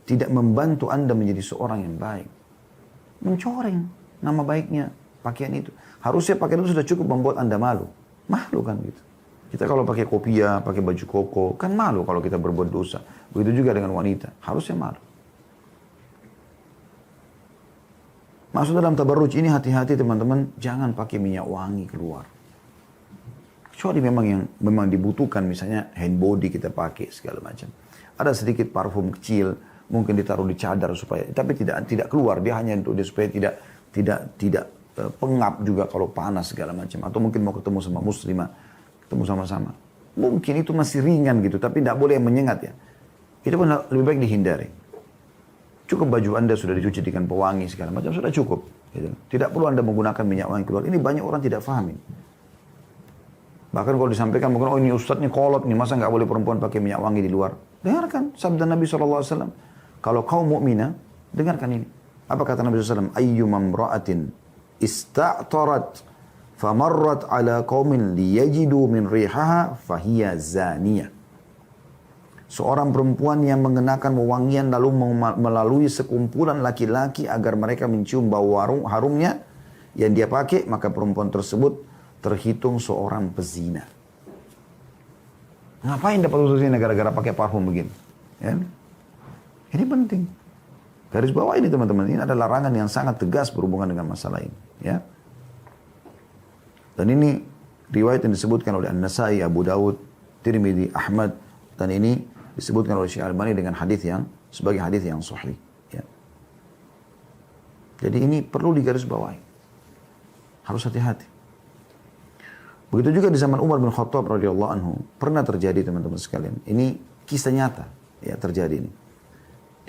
[SPEAKER 1] tidak membantu Anda menjadi seorang yang baik? Mencoreng nama baiknya pakaian itu. Harusnya pakaian itu sudah cukup membuat Anda malu. Malu kan gitu. Kita kalau pakai kopiah, pakai baju koko, kan malu kalau kita berbuat dosa. Begitu juga dengan wanita. Harusnya malu. Maksud dalam tabarruj ini hati-hati teman-teman. Jangan pakai minyak wangi keluar. Kecuali memang dibutuhkan. Misalnya hand body kita pakai segala macam. Ada sedikit parfum kecil, mungkin ditaruh di cadar supaya, tapi tidak keluar. Dia hanya untuk dia supaya tidak pengap juga kalau panas segala macam. Atau mungkin mau ketemu sama muslimah, ketemu sama-sama. Mungkin itu masih ringan gitu, tapi tidak boleh yang menyengat ya. Itu pun lebih baik dihindari. Cukup baju Anda sudah dicuci dengan pewangi segala macam, sudah cukup. Gitu. Tidak perlu Anda menggunakan minyak wangi keluar. Ini banyak orang tidak paham. Bahkan kalau disampaikan mungkin, oh ini ustadznya kolot nih, masa nggak boleh perempuan pakai minyak wangi di luar? Dengarkan sabda Nabi SAW. Kalau kaum mukminah, dengarkan ini. Apa kata Nabi SAW? Ayyumam ra'atin ista'tarat famarrat ala qaumin liyajidu min rihaha fahiya zaniyah. Seorang perempuan yang mengenakan wewangian lalu melalui sekumpulan laki-laki agar mereka mencium bau harumnya yang dia pakai, maka perempuan tersebut terhitung seorang pezina. Ngapain dapat usus zina gara-gara pakai parfum begini? Ya? Ini penting. Garis bawah ini teman-teman, ini ada larangan yang sangat tegas berhubungan dengan masalah ini. Ya. Dan ini riwayat yang disebutkan oleh An-Nasai, Abu Dawud, Tirmidzi, Ahmad, dan ini disebutkan oleh Syekh Albani dengan hadis yang sebagai hadis yang sahih. Ya. Jadi ini perlu digarisbawahi. Harus hati-hati. Begitu juga di zaman Umar bin Khattab radhiyallahu anhu pernah terjadi teman-teman sekalian. Ini kisah nyata ya terjadi ini.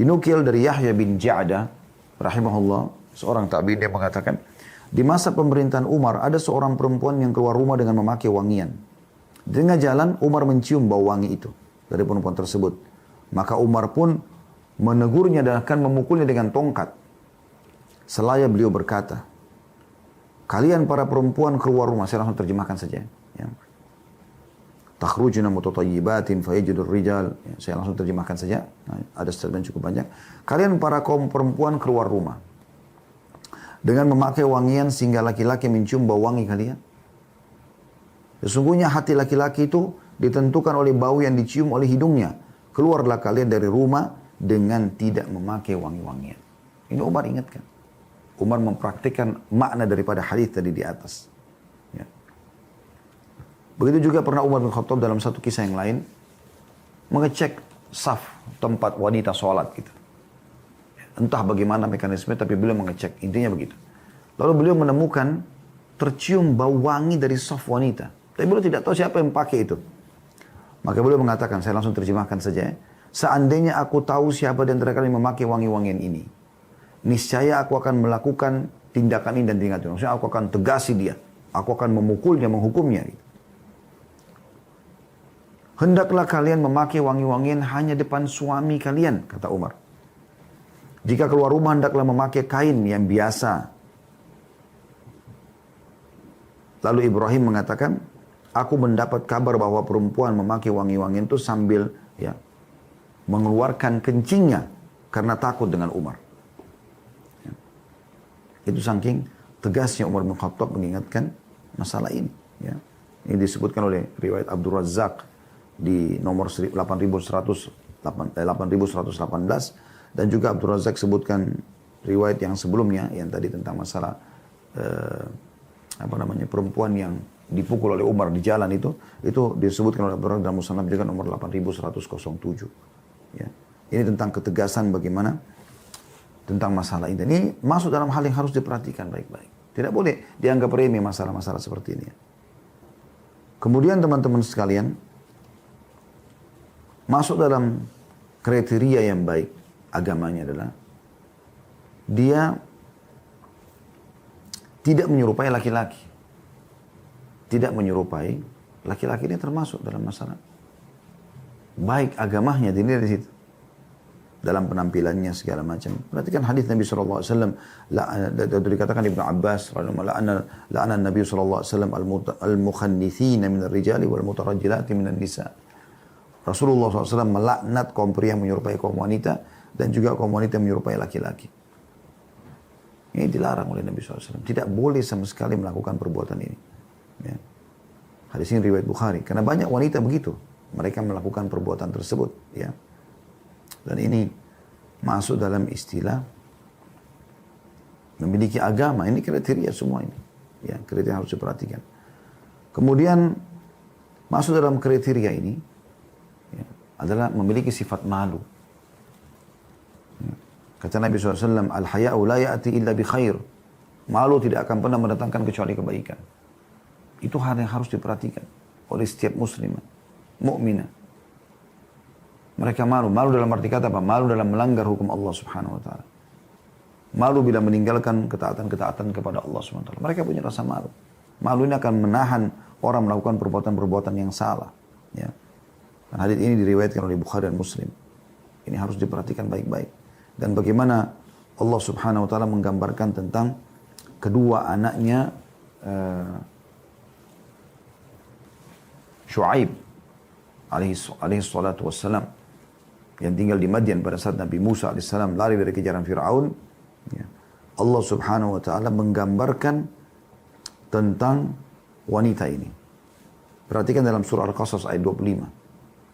[SPEAKER 1] Dinukil dari Yahya bin Ja'da rahimahullah, seorang tabi'in, dia mengatakan, di masa pemerintahan Umar ada seorang perempuan yang keluar rumah dengan memakai wangian. Di tengah jalan Umar mencium bau wangi itu dari perempuan tersebut. Maka Umar pun menegurnya dan akan memukulnya dengan tongkat. Selaya beliau berkata, kalian para perempuan keluar rumah, saya langsung terjemahkan saja ya. Takhrujuna mutatayyibatin fayajidur rijal. Ya, saya langsung terjemahkan saja. Nah, ada statement cukup banyak. Kalian para kaum perempuan keluar rumah dengan memakai wangian sehingga laki-laki mencium bau wangi kalian. Sesungguhnya hati laki-laki itu ditentukan oleh bau yang dicium oleh hidungnya. Keluarlah kalian dari rumah dengan tidak memakai wangi-wangian. Ini Umar ingatkan. Umar mempraktikkan makna daripada hadis tadi di atas. Ya. Begitu juga pernah Umar bin Khattab dalam satu kisah yang lain mengecek saf tempat wanita sholat gitu. Entah bagaimana mekanisme, tapi beliau mengecek, intinya begitu. Lalu beliau menemukan tercium bau wangi dari saf wanita. Tapi beliau tidak tahu siapa yang pakai itu. Maka beliau mengatakan, saya langsung terjemahkan saja ya. Seandainya aku tahu siapa di antara kalian memakai wangi-wangian ini, niscaya aku akan melakukan tindakan ini dan tindakan itu. Maksudnya aku akan tegasi dia. Aku akan memukulnya, menghukumnya gitu. Hendaklah kalian memakai wangi-wangian hanya depan suami kalian, kata Umar. Jika keluar rumah hendaklah memakai kain yang biasa. Lalu Ibrahim mengatakan, aku mendapat kabar bahwa perempuan memakai wangi-wangian itu sambil ya mengeluarkan kencingnya karena takut dengan Umar. Ya. Itu saking tegasnya Umar bin Khattab mengingatkan masalah ini. Ya. Ini disebutkan oleh riwayat Abdul Razak di nomor 8118 dan juga Abdul Razak sebutkan riwayat yang sebelumnya yang tadi tentang masalah perempuan yang dipukul oleh Umar di jalan itu disebutkan oleh Abdul Razak dalam Musannaf juga nomor 8107 ya. Ini tentang ketegasan bagaimana tentang masalah ini. Ini masuk dalam hal yang harus diperhatikan baik-baik. Tidak boleh dianggap remeh masalah-masalah seperti ini. Kemudian teman-teman sekalian, masuk dalam kriteria yang baik agamanya adalah dia tidak menyerupai laki-laki. Tidak menyerupai laki-laki, ini termasuk dalam masalah baik agamanya dinilai di situ. Dalam penampilannya segala macam. Perhatikan hadis Nabi SAW. Dikatakan Ibnu Abbas, la'ana Nabi SAW al-mukhannithina minal rijali wal mutarajjilati minal nisa. Rasulullah SAW melaknat kaum pria yang menyerupai kaum wanita dan juga kaum wanita yang menyerupai laki-laki. Ini dilarang oleh Nabi SAW. Tidak boleh sama sekali melakukan perbuatan ini. Ya. Hadis ini riwayat Bukhari. Karena banyak wanita begitu. Mereka melakukan perbuatan tersebut. Ya. Dan ini masuk dalam istilah memiliki agama. Ini kriteria semua ini. Ya, kriteria harus diperhatikan. Kemudian masuk dalam kriteria ini adalah memiliki sifat malu. Kata Nabi SAW, al-haya'u la ya'ti illa bi khair. Malu tidak akan pernah mendatangkan kecuali kebaikan. Itu hal yang harus diperhatikan oleh setiap muslimah, mukminah. Mereka malu. Malu dalam arti kata apa? Malu dalam melanggar hukum Allah Subhanahu wa taala. Malu bila meninggalkan ketaatan-ketaatan kepada Allah Subhanahu wa taala. Mereka punya rasa malu. Malu ini akan menahan orang melakukan perbuatan-perbuatan yang salah, ya. Dan hadis ini diriwayatkan oleh Bukhari dan Muslim. Ini harus diperhatikan baik-baik. Dan bagaimana Allah Subhanahu wa taala menggambarkan tentang kedua anaknya Syuaib alaihi salatu wassalam yang tinggal di Madian pada saat Nabi Musa alaihissalam lari dari kejaran Fir'aun. Ya. Allah Subhanahu wa taala menggambarkan tentang wanita ini. Perhatikan dalam surah Al-Qasas ayat 25.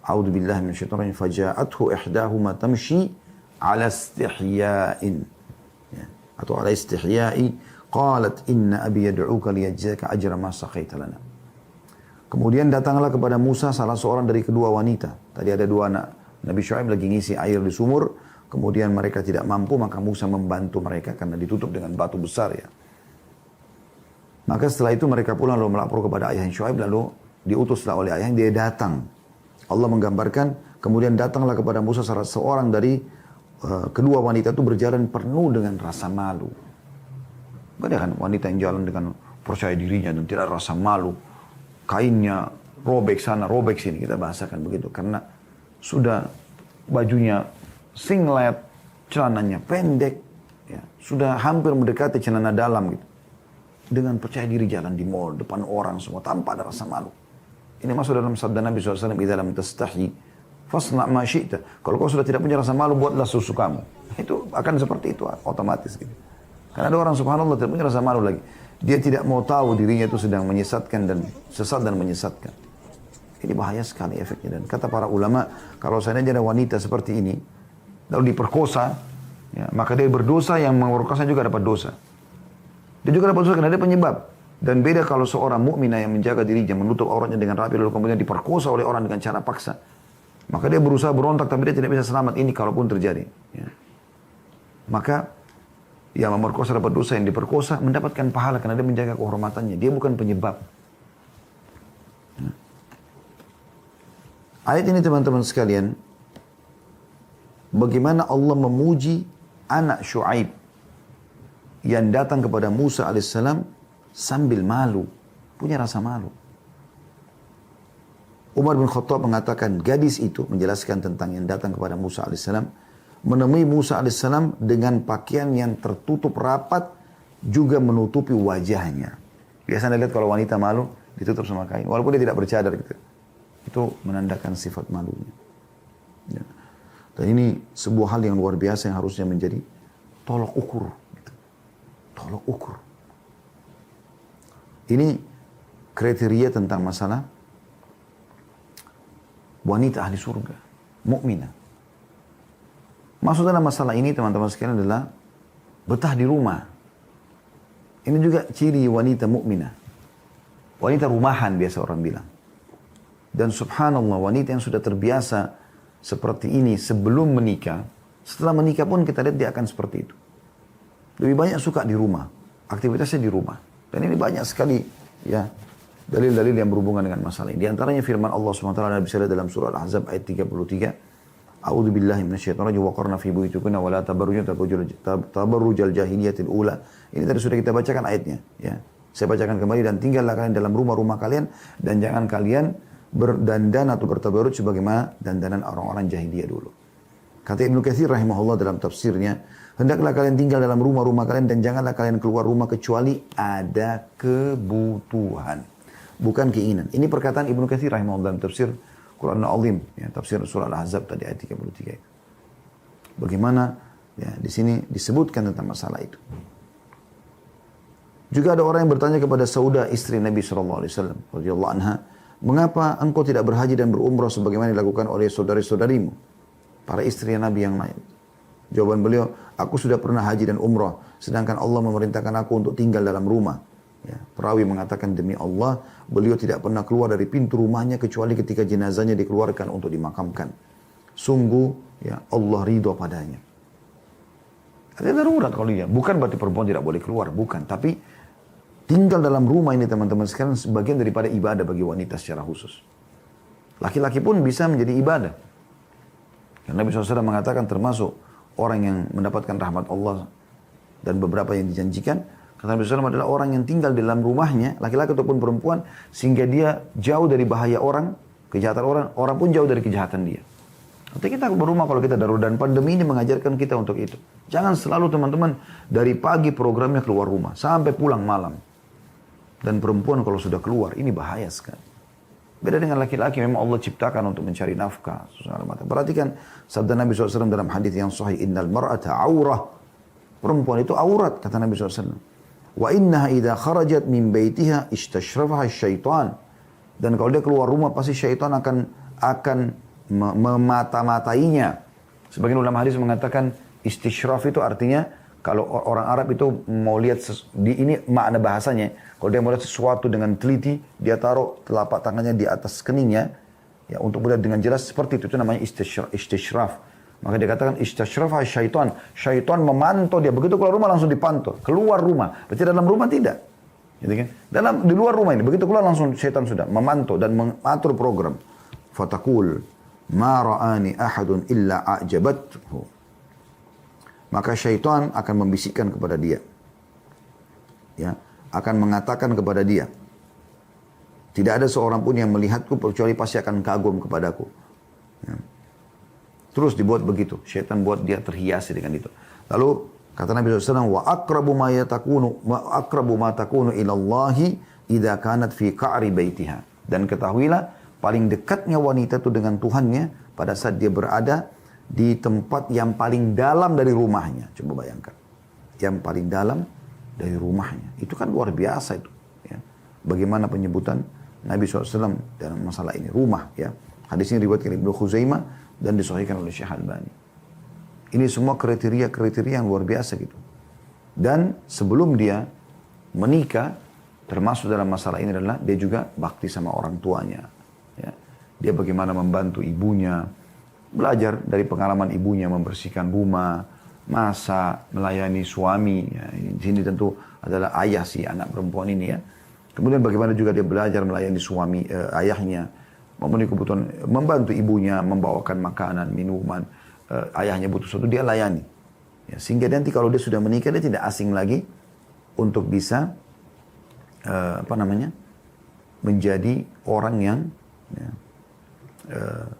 [SPEAKER 1] A'udzu billahi minasyaitonir rajim. Faja'athu ihdahuma tamshi 'ala istihya'in. Ya. Atau 'ala istihya'i qalat inna abi yad'uka liyajzaka ajra ma saqaita lana. Kemudian datanglah kepada Musa salah seorang dari kedua wanita. Tadi ada dua anak Nabi Syuaib lagi ngisi air di sumur. Kemudian mereka tidak mampu, maka Musa membantu mereka karena ditutup dengan batu besar ya. Maka setelah itu mereka pulang lalu melapor kepada ayah Syuaib, lalu diutuslah oleh ayah, dia datang. Allah menggambarkan, kemudian datanglah kepada Musa salah seorang dari kedua wanita itu berjalan penuh dengan rasa malu. Ada kan wanita yang jalan dengan percaya dirinya dan tidak rasa malu. Kainnya robek sana, robek sini, kita bahasakan begitu. Karena sudah bajunya singlet, celananya pendek, ya, sudah hampir mendekati celana dalam gitu. Dengan percaya diri jalan di mall, depan orang semua, tanpa ada rasa malu. Ini masuk dalam sabda Nabi SAW, "Idza lam tastahi, fasna' ma syi'ta." Kalau kau sudah tidak punya rasa malu, buatlah susu kamu. Itu akan seperti itu, otomatis gitu. Karena ada orang subhanallah tidak punya rasa malu lagi. Dia tidak mau tahu dirinya itu sedang menyesatkan dan sesat dan menyesatkan. Ini bahaya sekali efeknya. Dan kata para ulama, kalau seandainya ada wanita seperti ini, lalu diperkosa, ya, maka dia berdosa, yang memperkosa juga dapat dosa. Dia juga dapat dosa karena dia penyebab. Dan beda kalau seorang mukminah yang menjaga dirinya, menutup auratnya dengan rapi, lalu kemudian diperkosa oleh orang dengan cara paksa. Maka dia berusaha berontak, tapi dia tidak bisa selamat. Ini kalaupun terjadi. Ya. Maka yang memerkosa dapat dosa, yang diperkosa mendapatkan pahala karena dia menjaga kehormatannya. Dia bukan penyebab. Ya. Ayat ini teman-teman sekalian, bagaimana Allah memuji anak Syuaib yang datang kepada Musa alaihissalam sambil malu, punya rasa malu. Umar bin Khattab mengatakan gadis itu, menjelaskan tentang yang datang kepada Musa alaihissalam, menemui Musa alaihissalam dengan pakaian yang tertutup rapat, juga menutupi wajahnya. Biasanya lihat kalau wanita malu, ditutup sama kain, walaupun dia tidak bercadar gitu. Itu menandakan sifat malunya. Ya. Dan ini sebuah hal yang luar biasa yang harusnya menjadi tolok ukur. Gitu. Tolok ukur. Ini kriteria tentang masalah wanita ahli surga, mukminah. Maksud dalam masalah ini teman-teman sekalian adalah betah di rumah. Ini juga ciri wanita mukminah. Wanita rumahan biasa orang bilang. Dan subhanallah wanita yang sudah terbiasa seperti ini sebelum menikah, setelah menikah pun kita lihat dia akan seperti itu. Lebih banyak suka di rumah, aktivitasnya di rumah. Dan ini banyak sekali ya dalil-dalil yang berhubungan dengan masalah ini. Di antaranya firman Allah SWT bisa lihat dalam surah Al-Ahzab ayat 33. A'udzu billahi minasyaitonir rajim wa qarna fi buyutikunna wa la tabarrujna tabarrujal jahiliyatil ula. Ini tadi sudah kita bacakan ayatnya ya. Saya bacakan kembali, dan tinggallah kalian dalam rumah-rumah kalian dan jangan kalian berdandan atau bertabarruj sebagaimana dandanan orang-orang jahiliyah dulu. Kata Ibnu Katsir rahimahullah dalam tafsirnya, hendaklah kalian tinggal dalam rumah-rumah kalian dan janganlah kalian keluar rumah kecuali ada kebutuhan, bukan keinginan. Ini perkataan Ibnu Katsir rahimahullah dalam tafsir Quran Al-Azim, ya, tafsir surah Al-Ahzab tadi ayat 33. Bagaimana ya di sini disebutkan tentang masalah itu. Juga ada orang yang bertanya kepada Saudah istri Nabi SAW radhiyallahu anha, mengapa engkau tidak berhaji dan berumrah sebagaimana dilakukan oleh saudari-saudarimu, para istri Nabi yang lain? Jawaban beliau, aku sudah pernah haji dan umrah, sedangkan Allah memerintahkan aku untuk tinggal dalam rumah. Ya, perawi mengatakan demi Allah, beliau tidak pernah keluar dari pintu rumahnya kecuali ketika jenazahnya dikeluarkan untuk dimakamkan. Sungguh, ya Allah ridho padanya. Ada darurat kalau dia, bukan berarti perempuan tidak boleh keluar, bukan. Tapi tinggal dalam rumah ini teman-teman sekalian sebagian daripada ibadah bagi wanita secara khusus. Laki-laki pun bisa menjadi ibadah. Karena Nabi SAW mengatakan termasuk orang yang mendapatkan rahmat Allah dan beberapa yang dijanjikan. Kata Nabi SAW adalah orang yang tinggal dalam rumahnya, laki-laki ataupun perempuan, sehingga dia jauh dari bahaya orang, kejahatan orang, orang pun jauh dari kejahatan dia. Nanti kita berumah kalau kita darurat, dan pandemi ini mengajarkan kita untuk itu. Jangan selalu teman-teman dari pagi programnya keluar rumah, sampai pulang malam. Dan perempuan kalau sudah keluar, ini bahaya sekali. Beda dengan laki-laki, memang Allah ciptakan untuk mencari nafkah. Perhatikan sabda Nabi SAW dalam hadis yang sahih, innal mar'ata aurah. Perempuan itu aurat, kata Nabi SAW. Wa innaha idha kharajat min baitiha istashrafaha syaitan. Dan kalau dia keluar rumah, pasti syaitan akan memata-matainya. Sebagian ulama hadis mengatakan istishraf itu artinya, kalau orang Arab itu mau lihat, ini makna bahasanya, kalau dia mau lihat sesuatu dengan teliti, dia taruh telapak tangannya di atas keningnya, ya untuk melihat dengan jelas seperti itu namanya istishraf. Maka dia katakan istishraf syaitan. Syaitan memantau dia, begitu keluar rumah langsung dipantau. Keluar rumah, berarti dalam rumah tidak. Gitu kan? Di luar rumah ini, begitu keluar langsung setan sudah memantau dan mengatur program. Fatakul ma ra'ani ahadun illa a'jabathu. Maka syaitan akan membisikkan kepada dia. Ya, akan mengatakan kepada dia, tidak ada seorang pun yang melihatku kecuali pasti akan kagum kepadaku. Ya. Terus dibuat begitu. Syaitan buat dia terhiasi dengan itu. Lalu kata Nabi SAW, wa akrabu ma takunu ilallahi idza kanat fi qa'ri baitiha. Dan ketahuilah, paling dekatnya wanita itu dengan Tuhannya pada saat dia berada di tempat yang paling dalam dari rumahnya. Coba bayangkan. Yang paling dalam dari rumahnya. Itu kan luar biasa itu. Ya. Bagaimana penyebutan Nabi SAW dalam masalah ini. Rumah. Ya. Hadis ini riwayatkan Ibnu Khuzaimah dan disahihkan oleh Syekh Albani. Ini semua kriteria yang luar biasa gitu. Dan sebelum dia menikah, termasuk dalam masalah ini adalah dia juga bakti sama orang tuanya. Ya. Dia bagaimana membantu ibunya, belajar dari pengalaman ibunya membersihkan rumah, masak, melayani suami. Ya. Di sini tentu adalah ayah si anak perempuan ini ya. Kemudian bagaimana juga dia belajar melayani suami ayahnya, memenuhi kebutuhan, membantu ibunya, membawakan makanan, minuman. Ayahnya butuh sesuatu, dia layani. Ya, sehingga nanti kalau dia sudah menikah, dia tidak asing lagi untuk bisa menjadi orang yang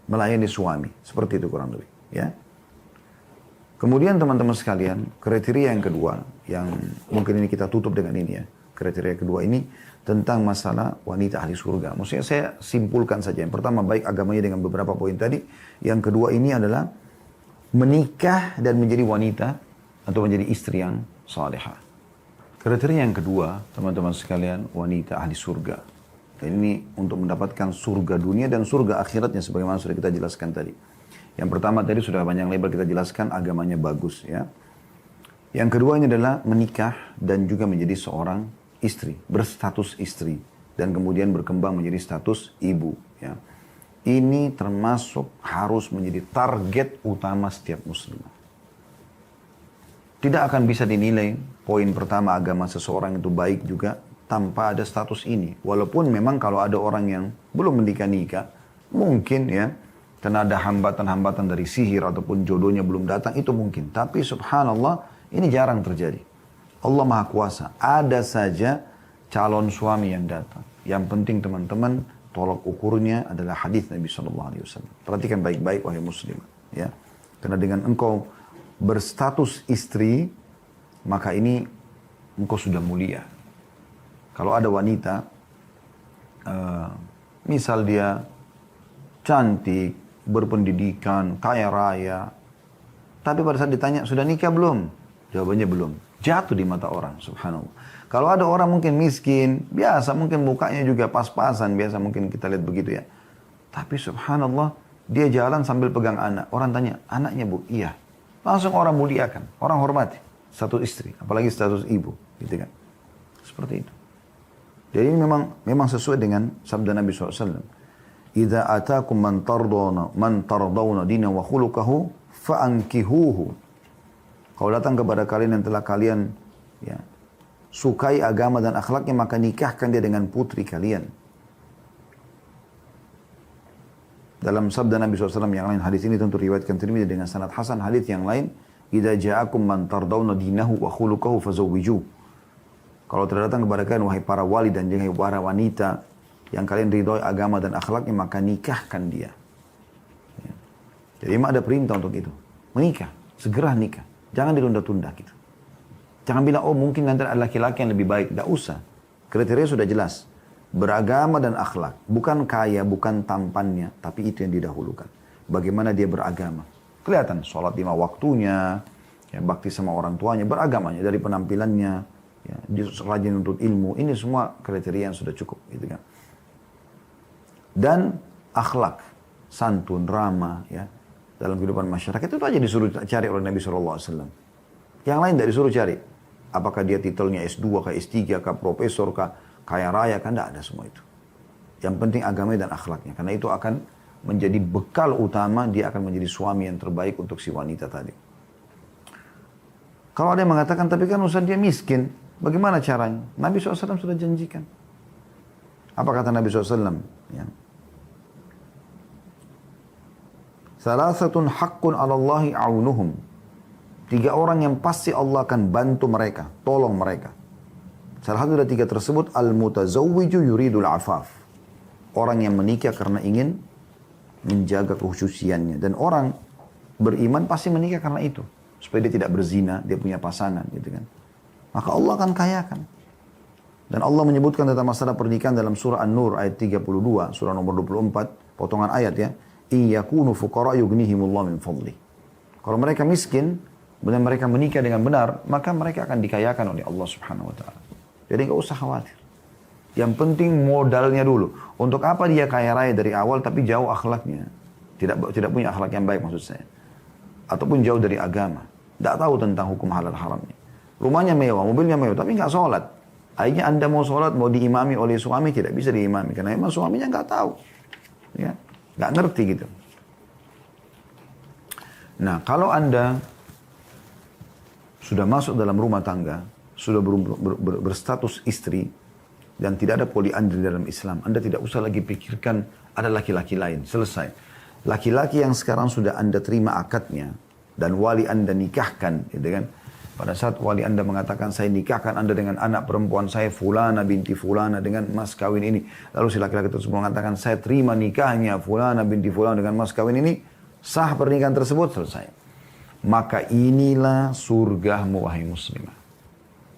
[SPEAKER 1] melayani suami. Seperti itu kurang lebih. Ya. Kemudian teman-teman sekalian, kriteria yang kedua, yang mungkin ini kita tutup dengan ini ya. Kriteria kedua ini tentang masalah wanita ahli surga. Maksudnya saya simpulkan saja. Yang pertama baik agamanya dengan beberapa poin tadi. Yang kedua ini adalah menikah dan menjadi wanita atau menjadi istri yang salihah. Kriteria yang kedua, teman-teman sekalian, wanita ahli surga. Dan ini untuk mendapatkan surga dunia dan surga akhiratnya sebagaimana sudah kita jelaskan tadi. Yang pertama tadi sudah panjang lebar kita jelaskan agamanya bagus ya. Yang kedua ini adalah menikah dan juga menjadi seorang istri, berstatus istri dan kemudian berkembang menjadi status ibu ya. Ini termasuk harus menjadi target utama setiap muslim. Tidak akan bisa dinilai poin pertama agama seseorang itu baik juga tanpa ada status ini. Walaupun memang kalau ada orang yang belum menikah, mungkin ya, karena ada hambatan-hambatan dari sihir ataupun jodohnya belum datang, itu mungkin. Tapi subhanallah, ini jarang terjadi. Allah Maha Kuasa. Ada saja calon suami yang datang. Yang penting teman-teman, tolak ukurnya adalah hadis Nabi SAW. Perhatikan baik-baik wahai muslim. Ya. Karena dengan engkau berstatus istri, maka ini engkau sudah mulia. Kalau ada wanita, misal dia cantik, berpendidikan, kaya raya, tapi pada saat ditanya, sudah nikah belum? Jawabannya belum. Jatuh di mata orang, subhanallah. Kalau ada orang mungkin miskin, biasa mungkin mukanya juga pas-pasan, biasa mungkin kita lihat begitu ya. Tapi subhanallah, dia jalan sambil pegang anak. Orang tanya, anaknya bu? Iya. Langsung orang muliakan, orang hormati. Status istri, apalagi status ibu. Gitu kan. Seperti itu. Jadi ini memang sesuai dengan sabda Nabi SAW. Idza atakum man tardawna dina wa khuluquhu fa'ankihuhu. Kalau datang kepada kalian yang telah kalian ya, sukai agama dan akhlaknya, maka nikahkan dia dengan putri kalian. Dalam sabda Nabi SAW yang lain, hadis ini tentu riwayatkan Tirmidzi dengan sanad hasan. Hadis yang lain, idza ja'akum man tardawna dinahu wa khuluquhu fazawwijuh. Kalau terdatang kepada kalian wahai para wali dan wahai para wanita yang kalian ridhoi agama dan akhlaknya, maka nikahkan dia. Ya. Jadi memang ada perintah untuk itu. Menikah, segera nikah. Jangan ditunda-tunda gitu. Jangan bilang, oh mungkin nanti ada laki-laki yang lebih baik. Tidak usah. Kriteria sudah jelas. Beragama dan akhlak. Bukan kaya, bukan tampannya. Tapi itu yang didahulukan. Bagaimana dia beragama. Kelihatan, sholat 5 waktunya. Ya, bakti sama orang tuanya. Beragamanya dari penampilannya. Ya, dia rajin untuk ilmu. Ini semua kriteria yang sudah cukup. Gitu kan. Dan akhlak. Santun, ramah. Ya, dalam kehidupan masyarakat. Itu aja disuruh cari oleh Nabi SAW. Yang lain tidak disuruh cari. Apakah dia titelnya S2, kah S3, kah profesor, kah kaya raya, kan tidak ada semua itu. Yang penting agamanya dan akhlaknya. Karena itu akan menjadi bekal utama, dia akan menjadi suami yang terbaik untuk si wanita tadi. Kalau ada yang mengatakan, tapi kan Ustaz dia miskin. Bagaimana caranya? Nabi SAW sudah janjikan. Apa kata Nabi SAW? Ya. Salasatun haqqun 'ala Allahi a'unuhum. 3 orang yang pasti Allah akan bantu mereka, tolong mereka. Salah satu dari 3 tersebut, al-mutazawwiju yuridul afaf. Orang yang menikah karena ingin menjaga kehususiannya. Dan orang beriman pasti menikah karena itu. Supaya dia tidak berzina, dia punya pasangan gitu kan. Maka Allah akan kayakan. Dan Allah menyebutkan tentang masalah pernikahan dalam surah An-Nur ayat 32, surah nomor 24, potongan ayat ya. Iyakunu fuqara yughnihimullah min fadli. Kalau mereka miskin, dan mereka menikah dengan benar, maka mereka akan dikayakan oleh Allah Subhanahu wa taala. Jadi enggak usah khawatir. Yang penting modalnya dulu. Untuk apa dia kaya raya dari awal tapi jauh akhlaknya? Tidak punya akhlak yang baik maksud saya. Ataupun jauh dari agama. Tidak tahu tentang hukum halal haramnya. Rumahnya mewah, mobilnya mewah, tapi enggak sholat. Akhirnya Anda mau sholat, mau diimami oleh suami, tidak bisa diimami. Karena memang suaminya enggak tahu. Ya. Nggak ngerti gitu. Nah, kalau Anda sudah masuk dalam rumah tangga, sudah berstatus istri, dan tidak ada poliandri dalam Islam, Anda tidak usah lagi pikirkan ada laki-laki lain. Selesai. Laki-laki yang sekarang sudah Anda terima akadnya, dan wali Anda nikahkan, gitu kan. Pada saat wali Anda mengatakan, saya nikahkan Anda dengan anak perempuan saya, Fulana binti Fulana, dengan mas kawin ini. Lalu si laki-laki tersebut mengatakan, saya terima nikahnya Fulana binti Fulana dengan mas kawin ini. Sah pernikahan tersebut, selesai. Maka inilah surgamu, wahai muslimah.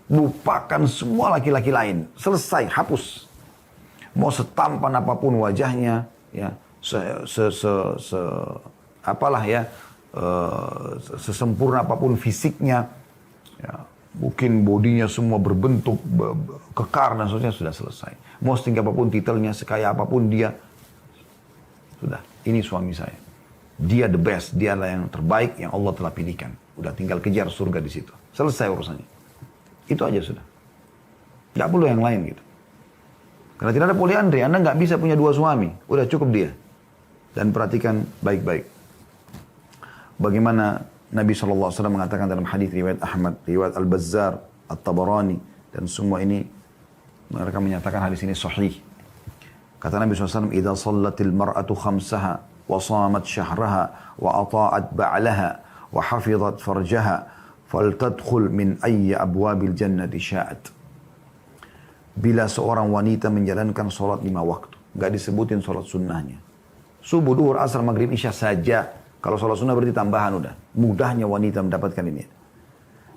[SPEAKER 1] Lupakan semua laki-laki lain. Selesai, hapus. Mau setampan apapun wajahnya, ya, apalah ya, sesempurna apapun fisiknya, ya, mungkin bodinya semua berbentuk kekar dan seterusnya, sudah selesai. Mau setinggi apapun titelnya, sekaya apapun dia, sudah, ini suami saya. Dia the best, dialah yang terbaik yang Allah telah pilihkan. Udah tinggal kejar surga di situ. Selesai urusannya. Itu aja sudah. Gak perlu yang lain gitu. Karena tidak ada poliandri, Anda nggak bisa punya 2 suami. Udah cukup dia. Dan perhatikan baik-baik. Bagaimana Nabi SAW mengatakan dalam hadis riwayat Ahmad, riwayat Al-Bazzar, At-Tabarani, dan semua ini mereka menyatakan hadis ini sahih. Kata Nabi SAW, "Idza shallatil mar'atu khamsaha wa shamat syahraha wa ata'at ba'laha wa hafizat farjaha faltadkhul min ayyi abwabil jannati sya'at." Bila seorang wanita menjalankan salat 5 waktu, enggak disebutin salat sunnahnya. Subuh, duhur, asar, maghrib, isya saja. Kalau sholat sunnah berarti tambahan udah. Mudahnya wanita mendapatkan ini.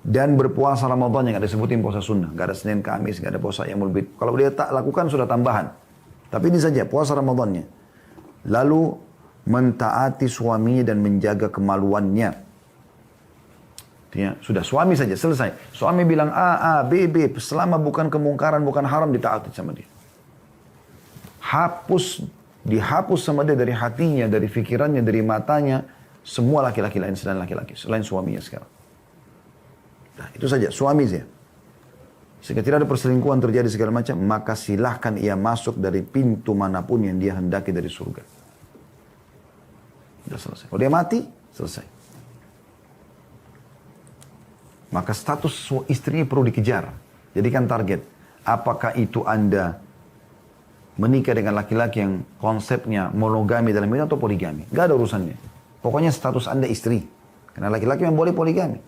[SPEAKER 1] Dan berpuasa Ramadan yang gak disebutin puasa sunnah. Gak ada Senin, Kamis, gak ada puasa yang mulbid. Kalau dia tak lakukan sudah tambahan. Tapi ini saja puasa Ramadannya. Lalu mentaati suaminya dan menjaga kemaluannya. Ya, sudah suami saja selesai. Suami bilang A, B, B. Selama bukan kemungkaran, bukan haram, ditaati sama dia. Dihapus sama dia dari hatinya, dari pikirannya, dari matanya. Semua laki-laki lain selain laki-laki, selain suaminya sekarang. Nah, itu saja, suami saja. Sehingga tidak ada perselingkuhan terjadi segala macam, maka silahkan ia masuk dari pintu manapun yang dia hendaki dari surga. Sudah selesai. Kalau dia mati, selesai. Maka status istrinya perlu dikejar. Jadikan target. Apakah itu Anda menikah dengan laki-laki yang konsepnya monogami dalam hidup atau poligami? Gak ada urusannya. Pokoknya status Anda istri. Karena laki-laki yang boleh poligami.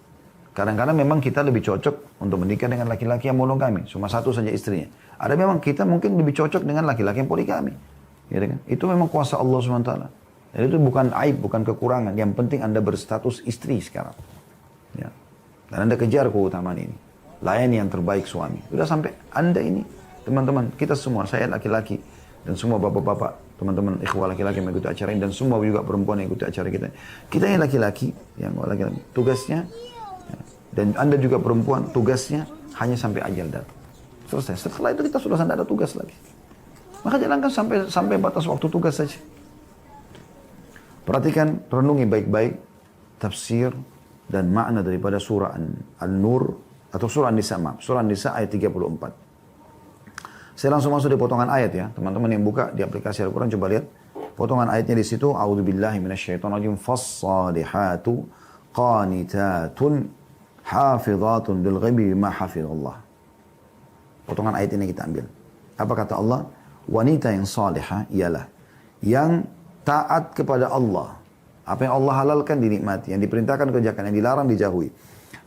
[SPEAKER 1] Kadang-kadang memang kita lebih cocok untuk menikah dengan laki-laki yang monogami. Cuma satu saja istrinya. Ada memang kita mungkin lebih cocok dengan laki-laki yang poligami. Ya, kan? Itu memang kuasa Allah SWT. Dan itu bukan aib, bukan kekurangan. Yang penting Anda berstatus istri sekarang. Ya. Dan Anda kejar keutamaan ini. Layani yang terbaik suami. Sudah sampai Anda ini, teman-teman, kita semua, saya laki-laki, dan semua bapak-bapak, teman-teman ikhwah laki-laki yang mengikuti acara ini, dan semua juga perempuan yang ikuti acara kita. Kita yang laki-laki, tugasnya, dan Anda juga perempuan, tugasnya hanya sampai ajal datang. Selesai. Setelah itu kita sudah tidak ada tugas lagi. Maka jalankan sampai batas waktu tugas saja. Perhatikan, renungi baik-baik tafsir dan makna daripada surah An-Nur atau surah An-Nisa, surah An-Nisa ayat 34. Saya langsung masuk di potongan ayat ya. Teman-teman yang buka di aplikasi Al-Quran coba lihat. Potongan ayatnya di situ. A'udzubillahi minasyaitonirrajim. Fassalihatu qanitatun hafizatun lil ghaibi bima hafizallah. Potongan ayat ini kita ambil. Apa kata Allah? Wanita yang salihah ialah yang taat kepada Allah. Apa yang Allah halalkan dinikmati, yang diperintahkan kerjakan, yang dilarang dijauhi.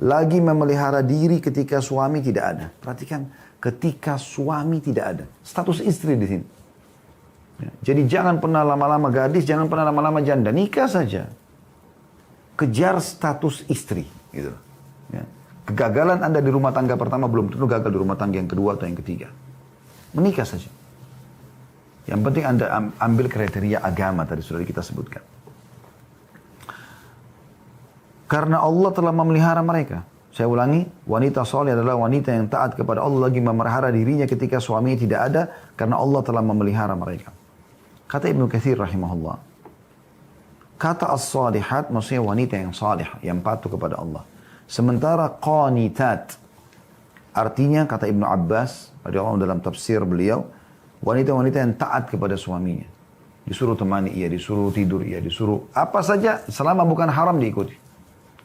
[SPEAKER 1] Lagi memelihara diri ketika suami tidak ada. Perhatikan, ketika suami tidak ada. Status istri di sini. Ya, jadi jangan pernah lama-lama gadis, jangan pernah lama-lama janda. Nikah saja. Kejar status istri. Gitu. Ya. Kegagalan Anda di rumah tangga pertama belum tentu gagal di rumah tangga yang kedua atau yang ketiga. Menikah saja. Yang penting Anda ambil kriteria agama tadi sudah kita sebutkan. Karena Allah telah memelihara mereka. Saya ulangi, wanita saleh adalah wanita yang taat kepada Allah lagi memelihara dirinya ketika suaminya tidak ada karena Allah telah memelihara mereka. Kata Ibnu Katsir rahimahullah. Kata as-salihat maksudnya wanita yang salih, yang patuh kepada Allah. Sementara qanitat artinya kata Ibnu Abbas radhiyallahu dalam tafsir beliau, wanita-wanita yang taat kepada suaminya. Disuruh temani ia, disuruh tidur ia, disuruh apa saja selama bukan haram diikuti.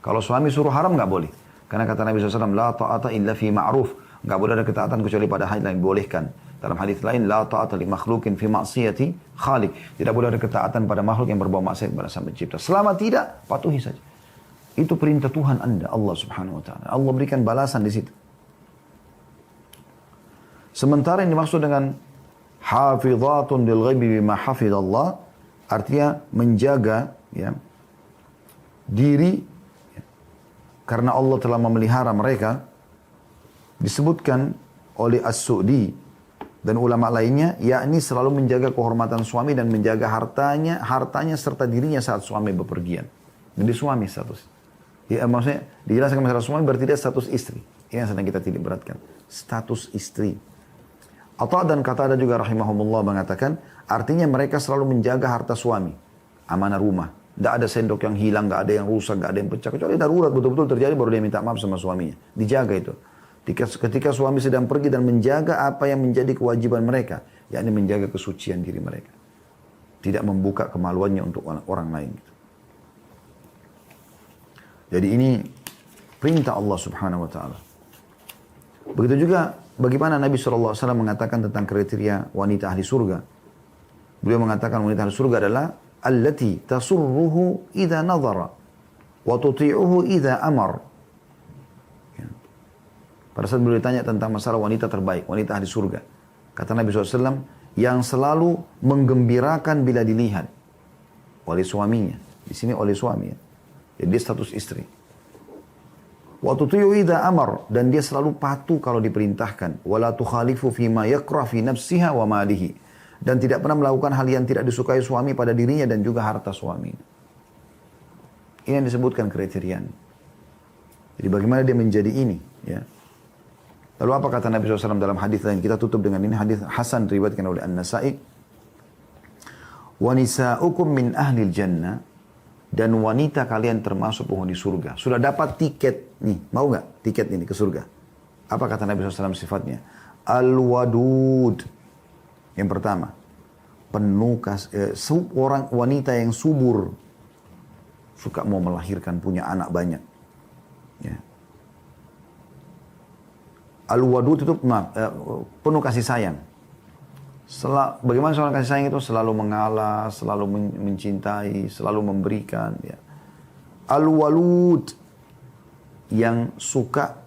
[SPEAKER 1] Kalau suami suruh haram nggak boleh. Karena kata Nabi SAW, la ta'ata illa fi ma'ruf. Nggak boleh ada ketaatan kecuali pada hal yang dibolehkan. Dalam hadis lain, la ta'ata li makhlukin fi ma'siyati khaliq. Tidak boleh ada ketaatan pada makhluk yang berbau maksiat kepada Sang Pencipta. Selama tidak, patuhi saja. Itu perintah Tuhan Anda, Allah Subhanahu wa taala. Allah berikan balasan di situ. Sementara yang dimaksud dengan hafizatun lil ghaibi bima hafizallah, artinya menjaga ya diri karena Allah telah memelihara mereka, disebutkan oleh As-Su'di dan ulama lainnya, yakni selalu menjaga kehormatan suami dan menjaga hartanya serta dirinya saat suami bepergian. Jadi suami status. Ya, maksudnya dijelaskan masalah suami berarti dia status istri. Ini yang sedang kita titik beratkan. Status istri. Atha dan Qatadah juga rahimahumullah mengatakan, artinya mereka selalu menjaga harta suami, amanah rumah. Tidak ada sendok yang hilang, tidak ada yang rusak, tidak ada yang pecah. Kecuali darurat betul-betul terjadi baru dia minta maaf sama suaminya. Dijaga itu. Ketika suami sedang pergi dan menjaga apa yang menjadi kewajiban mereka. Yakni menjaga kesucian diri mereka. Tidak membuka kemaluannya untuk orang lain. Jadi ini perintah Allah Subhanahu Wa Taala. Begitu juga bagaimana Nabi SAW mengatakan tentang kriteria wanita ahli surga. Beliau mengatakan wanita ahli surga adalah allati tasurruhu idza nadhara wa tuti'uhu idza amar. Ya. Pada saat beliau ditanya tentang masalah wanita terbaik, wanita ahli surga, kata Nabi SAW, yang selalu menggembirakan bila dilihat oleh suaminya. Di sini oleh suami. Ya. Jadi dia status istri. Wa tuti'uhu idza amar, dan dia selalu patuh kalau diperintahkan. Wala tukhalifu fima yakrah fi nafsiha wa malihi. Dan tidak pernah melakukan hal yang tidak disukai suami pada dirinya dan juga harta suami. Ini yang disebutkan kriterianya. Jadi bagaimana dia menjadi ini? Ya. Lalu apa kata Nabi SAW dalam hadis lain? Kita tutup dengan ini hadis Hasan diriwayatkan oleh An-Nasa'i. Wa nisa'ukum min ahlil jannah, dan wanita kalian termasuk penghuni surga. Sudah dapat tiket nih, mau nggak tiket ini ke surga? Apa kata Nabi SAW sifatnya? Al-wadud. Yang pertama, penuh orang wanita yang subur, suka mau melahirkan, punya anak banyak. Ya. Al-wadud itu penuh kasih sayang. Bagaimana seorang kasih sayang itu? Selalu mengalah, selalu mencintai, selalu memberikan. Ya. Al-walud, yang suka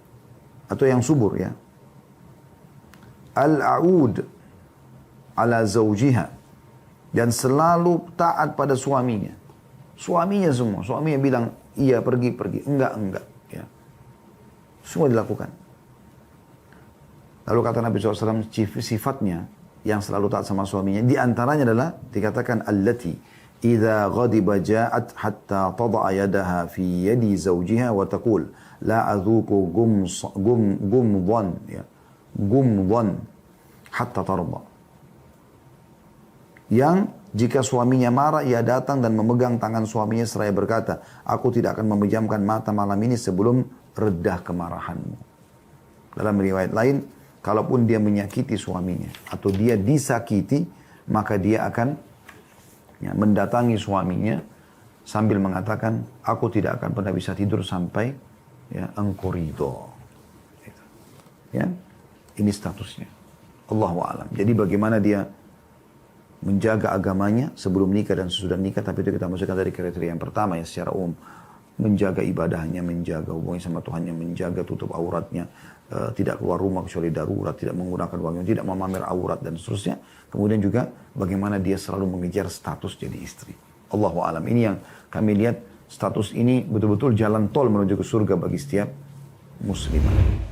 [SPEAKER 1] atau yang subur. Ya. Al-a'ud ala zawjiha, dan selalu taat pada suaminya. Suaminya semua. Suaminya bilang, iya pergi, enggak. Ya. Semua dilakukan. Lalu kata Nabi SAW, sifatnya yang selalu taat sama suaminya, di antaranya adalah dikatakan allati idza ghadiba ja'at hatta tada'a yadaha fi yadi zawjiha wa taqul la adhuku gumdhan hatta tarda. Yang jika suaminya marah, ia datang dan memegang tangan suaminya seraya berkata, aku tidak akan memejamkan mata malam ini sebelum redah kemarahanmu. Dalam riwayat lain, kalaupun dia menyakiti suaminya atau dia disakiti, maka dia akan mendatangi suaminya sambil mengatakan, aku tidak akan pernah bisa tidur sampai engkau ridho. Ya. Ini statusnya. Allahu a'lam. Jadi bagaimana dia menjaga agamanya sebelum nikah dan sesudah nikah, tapi itu kita masukkan dari kriteria yang pertama ya secara umum. Menjaga ibadahnya, menjaga hubungannya sama Tuhannya, menjaga tutup auratnya, tidak keluar rumah kecuali darurat, tidak menggunakan uangnya, tidak memamer aurat dan seterusnya. Kemudian juga bagaimana dia selalu mengejar status jadi istri. Allahu a'lam. Ini yang kami lihat, status ini betul-betul jalan tol menuju ke surga bagi setiap muslimah.